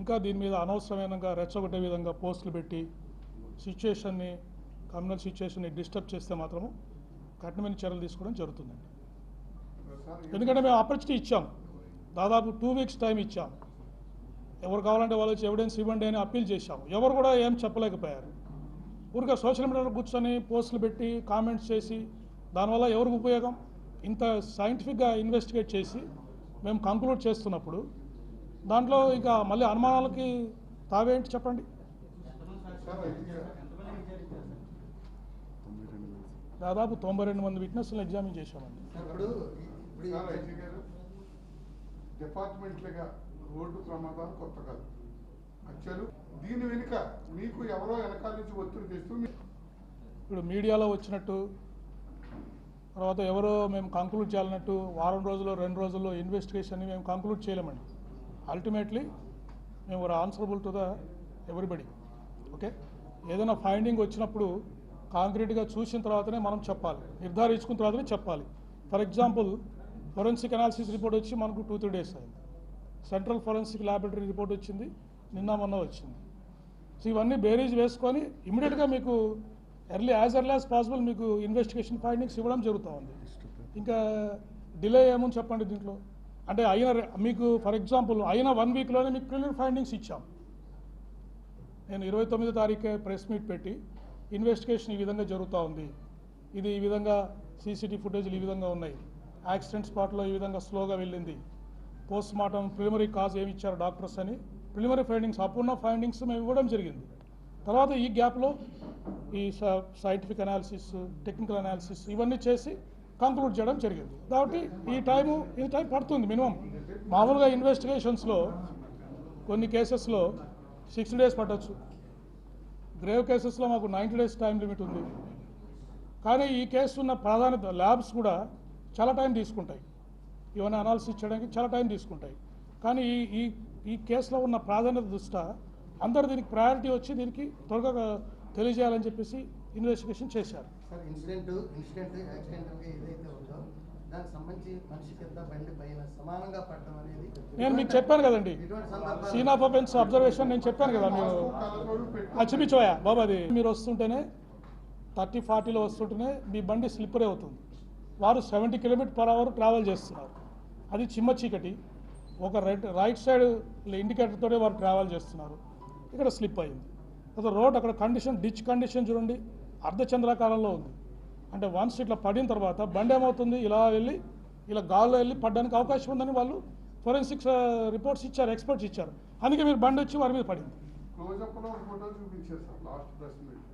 ఇంకా దీని మీద అనవసరమైనగా రెచ్చగొట్టే విధంగా పోస్టులు పెట్టి సిచ్యుయేషన్ని, కమ్యూనల్ సిచ్యుయేషన్ని డిస్టర్బ్ చేస్తే మాత్రము కఠినమైన చర్యలు తీసుకోవడం జరుగుతుందండి. ఎందుకంటే మేము ఆపర్చునిటీ ఇచ్చాం, దాదాపు 2 వీక్స్ టైం ఇచ్చాం. ఎవరు కావాలంటే వాళ్ళు వచ్చి ఎవిడెన్స్ ఇవ్వండి అని అప్పీల్ చేశాము. ఎవరు కూడా ఏం చెప్పలేకపోయారు. ఊరికే సోషల్ మీడియాలో కూర్చొని పోస్టులు పెట్టి కామెంట్స్ చేసి దానివల్ల ఎవరికి ఉపయోగం? ఇంత సైంటిఫిక్గా ఇన్వెస్టిగేట్ చేసి మేము కంక్లూడ్ చేస్తున్నప్పుడు దాంట్లో ఇంకా మళ్ళీ అనుమానాలకి తావేంటి చెప్పండి. దాదాపు 92 మంది విట్నెస్లను ఎగ్జామిన్ చేశామండి. డిపార్ట్మెంట్లుగా రోడ్డు ప్రమాదాలు కొత్త కాదు. యాక్చువల్ దీని వెనుక మీకు ఎవరో వెనకాల నుంచి ఒత్తిడి తెస్తూ ఇప్పుడు మీడియాలో వచ్చినట్టు తర్వాత ఎవరో మేము కంక్లూడ్ చేయాలన్నట్టు వారం రోజుల్లో 2 రోజుల్లో ఇన్వెస్టిగేషన్ని మేము కంక్లూడ్ చేయలేమండి. అల్టిమేట్లీ మేము answerable to the everybody. Okay, ఏదైనా ఫైండింగ్ వచ్చినప్పుడు కాంక్రీట్గా చూసిన తర్వాతనే మనం చెప్పాలి, నిర్ధారించుకున్న తర్వాతనే చెప్పాలి. For example forensic analysis report వచ్చి మనకు 2-3 డేస్ అయింది. సెంట్రల్ ఫోరెన్సిక్ ల్యాబొరేటరీ రిపోర్ట్ వచ్చింది, నిన్న మొన్న వచ్చింది. సో ఇవన్నీ బేరీజ్ వేసుకొని ఇమీడియట్గా మీకు ఎర్లీ యాజ్ పాసిబుల్ మీకు ఇన్వెస్టిగేషన్ ఫైండింగ్స్ ఇవ్వడం జరుగుతూ ఉంది. ఇంకా డిలే ఏమని చెప్పండి దీంట్లో. అంటే మీకు ఫర్ ఎగ్జాంపుల్ అయిన 1 వీక్లోనే మీకు ప్రిలిమినరీ ఫైండింగ్స్ ఇచ్చాం. నేను 29వ తారీఖు ప్రెస్ మీట్ పెట్టి ఇన్వెస్టిగేషన్ ఈ విధంగా జరుగుతూ ఉంది, ఇది ఈ విధంగా సీసీటీవీ ఫుటేజ్లు ఈ విధంగా ఉన్నాయి, యాక్సిడెంట్ స్పాట్లో ఈ విధంగా స్లోగా వెళ్ళింది, పోస్ట్ మార్టం ప్రిలిమినరీ కాజ్ ఏమి ఇచ్చారు డాక్టర్స్ అని ప్రిలిమినరీ ఫైండింగ్స్, అప్పుడున్న ఫైండింగ్స్ మేము ఇవ్వడం జరిగింది. తర్వాత ఈ గ్యాప్లో ఈ సైంటిఫిక్ అనాలిసిస్, టెక్నికల్ అనాలిసిస్ ఇవన్నీ చేసి కంక్లూడ్ చేయడం జరిగింది. కాబట్టి ఈ టైం పడుతుంది మినిమం. మామూలుగా ఇన్వెస్టిగేషన్స్లో కొన్ని కేసెస్లో 60 డేస్ పట్టవచ్చు, గ్రేవ్ కేసెస్లో మాకు 90 డేస్ టైం లిమిట్ ఉంది. కానీ ఈ కేసు ఉన్న ప్రాధాన్యత ల్యాబ్స్ కూడా చాలా టైం తీసుకుంటాయి, ఇవన్నీ అనాలిసిస్ చేయడానికి చాలా టైం తీసుకుంటాయి. కానీ ఈ కేసులో ఉన్న ప్రాధాన్యత దృష్ట్యా అందరూ దీనికి ప్రయారిటీ వచ్చి దీనికి త్వరగా తెలియజేయాలని చెప్పేసి ఇన్వెస్టిగేషన్ చేశారు. సార్ ఇన్సిడెంట్ యాక్సిడెంటల్గా ఏదైతే ఉందో దానికి సంబంధించి మనిషి కింద బండి పైన సమానంగా పడటం అనేది నేను మీకు చెప్పాను కదండి, సీన్ ఆఫ్ అఫెన్స్ అబ్జర్వేషన్ నేను చెప్పాను కదా. మీరు చూపించోయా బాబా, అది మీరు వస్తుంటేనే 30-40లో వస్తుంటేనే మీ బండి స్లిప్పరే అవుతుంది. వారు 70 km/h ట్రావెల్ చేస్తున్నారు, అది చిమ్మ చీకటి, ఒక రైట్ సైడ్ ఇండికేటర్తోనే వారు ట్రావెల్ చేస్తున్నారు, ఇక్కడ స్లిప్ అయింది. అసలు రోడ్ అక్కడ కండిషన్, డిచ్ కండిషన్ చూడండి, అర్ధచంద్రాకారంలో ఉంది. అంటే వన్స్ ఇట్లా పడిన తర్వాత బండి ఏమవుతుంది, ఇలా వెళ్ళి ఇలా గాల్లో వెళ్ళి పడడానికి అవకాశం ఉందని వాళ్ళు ఫోరెన్సిక్స్ రిపోర్ట్స్ ఇచ్చారు, ఎక్స్పర్ట్స్ ఇచ్చారు. అందుకే మీరు బండి వచ్చి వారి మీద పడింది. క్లోజప్లో ఫోటో చూపించారు సార్ లాస్ట్ ప్రెస్ మీట్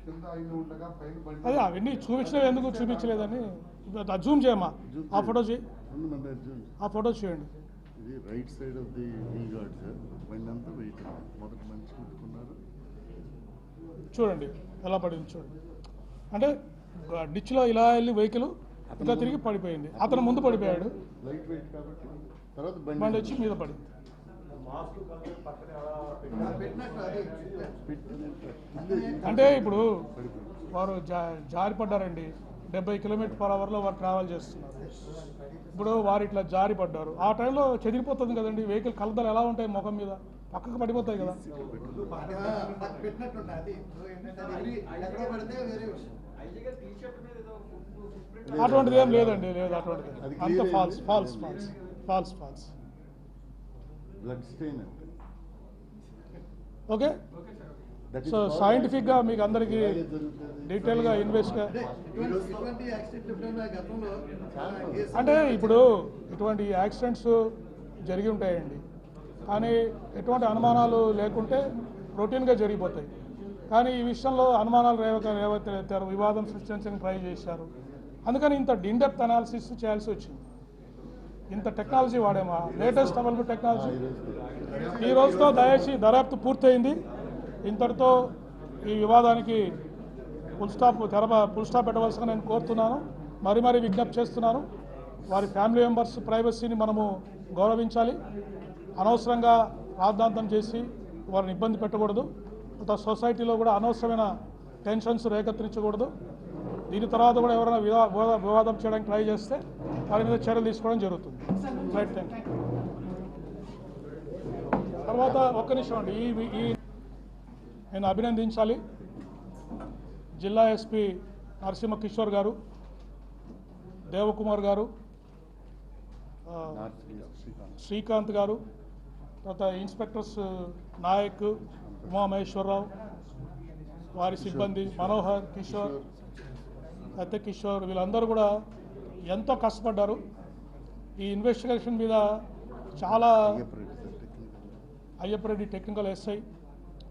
కింద ఆయన ఉండగా పైన బండి అదే అవన్నీ చూపించలేదు, ఎందుకు చూపించలేదని జూమ్ చేయమ్మా, ఆ ఫోటో చేయి, ఆ ఫోటో చేయండి. ఇది రైట్ సైడ్ ఆఫ్ ది నీ గార్డ్ సార్. బండి అంతా వెయిట్ మొదట మంచి కుట్టుకున్నారు. చూడండి ఎలా పడింది చూడండి. అంటే డిచ్లో ఇలా వెళ్ళి వెహికల్ ఇలా తిరిగి పడిపోయింది. అతను ముందు పడిపోయాడు, లైట్ వెయిట్ కాబట్టి తర్వాత బండి బండి వచ్చి మీద పడింది. మాస్క్ కలర్ పక్కన ఎలా పెట్టినట్టు అది పెట్టినట్టు అంటే ఇప్పుడు వారు జారి పడ్డారండి, 70 km/h వారు ట్రావెల్ చేస్తున్నారు. ఇప్పుడు వారు ఇట్లా జారి పడ్డారు, ఆ టైంలో చెదిరిపోతుంది కదండి వెహికల్. కలదలు ఎలా ఉంటాయి ముఖం మీద, పక్కకు పడిపోతాయి కదా. పెట్టినట్టు అది ఎక్కడో పడితే వేరే విషయం. అటువంటిది ఏం లేదండి, లేదు అటువంటిది, అంత false false false false false. Blood stain అంటే okay, That is so all సైంటిఫిక్గా మీకు అందరికీ డీటెయిల్గా ఇన్వెస్ట్గా ఇటువంటి యాక్సిడెంట్ ఎప్పుడైనా గతంలో కేసు అంటే ఇప్పుడు ఇటువంటి యాక్సిడెంట్స్ జరిగి ఉంటాయండి, కానీ ఎటువంటి అనుమానాలు లేకుంటే రొటీన్గా జరిగిపోతాయి. కానీ ఈ విషయంలో అనుమానాలు రేవెత్తారు, వివాదం సృష్టించడానికి ట్రై చేశారు. అందుకని ఇంత ఇన్డెప్త్ అనాలిసిస్ చేయాల్సి వచ్చింది. ఇంత టెక్నాలజీ వాడేమా, లేటెస్ట్ అవైలబుల్ టెక్నాలజీ. ఈ రోజుతో దర్యాప్తు పూర్తయింది. ఇంతటితో ఈ వివాదానికి ఫుల్ స్టాప్ పెట్టవలసిన నేను కోరుతున్నాను, మరీ విజ్ఞప్తి చేస్తున్నాను. వారి ఫ్యామిలీ మెంబర్స్ ప్రైవసీని మనము గౌరవించాలి. అనవసరంగా రాద్ధాంతం చేసి వారిని ఇబ్బంది పెట్టకూడదు. సొసైటీలో కూడా అనవసరమైన టెన్షన్స్ రేకెత్తించకూడదు. దీని తర్వాత కూడా ఎవరైనా వివాదం చేయడానికి ట్రై చేస్తే వారి మీద చర్యలు తీసుకోవడం జరుగుతుంది. Right, thank you. తర్వాత ఒక్క నిమిషం అండి, ఈ నేను అభినందించాలి జిల్లా ఎస్పీ నరసింహ కిషోర్ గారు, దేవకుమార్ గారు, శ్రీకాంత్ గారు, తర్వాత ఇన్స్పెక్టర్స్ నాయక్, ఉమామహేశ్వరరావు, వారి సిబ్బంది మనోహర్, కిషోర్, సత్య కిషోర్, వీళ్ళందరూ కూడా ఎంతో కష్టపడ్డారు. ఈ ఇన్వెస్టిగేషన్ మీద చాలా అయ్యప్పరెడ్డి టెక్నికల్ ఎస్ఐ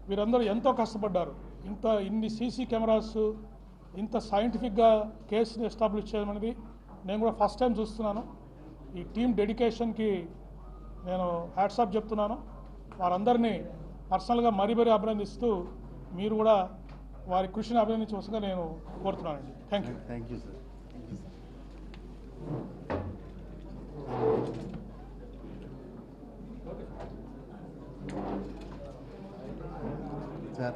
వీరందరూ ఎంతో కష్టపడ్డారు. ఇన్ని సీసీ కెమెరాస్ ఇంత సైంటిఫిక్గా కేసుని ఎస్టాబ్లిష్ చేయడం అనేది నేను కూడా ఫస్ట్ టైం చూస్తున్నాను. ఈ టీం డెడికేషన్కి నేను హ్యాట్సాప్ చెప్తున్నాను. వారందరినీ పర్సనల్గా మరీ అభినందిస్తూ మీరు కూడా వారి కృషిని అభినందించవలసిందిగా నేను కోరుతున్నానండి. Thank you. Thank you sir. Sir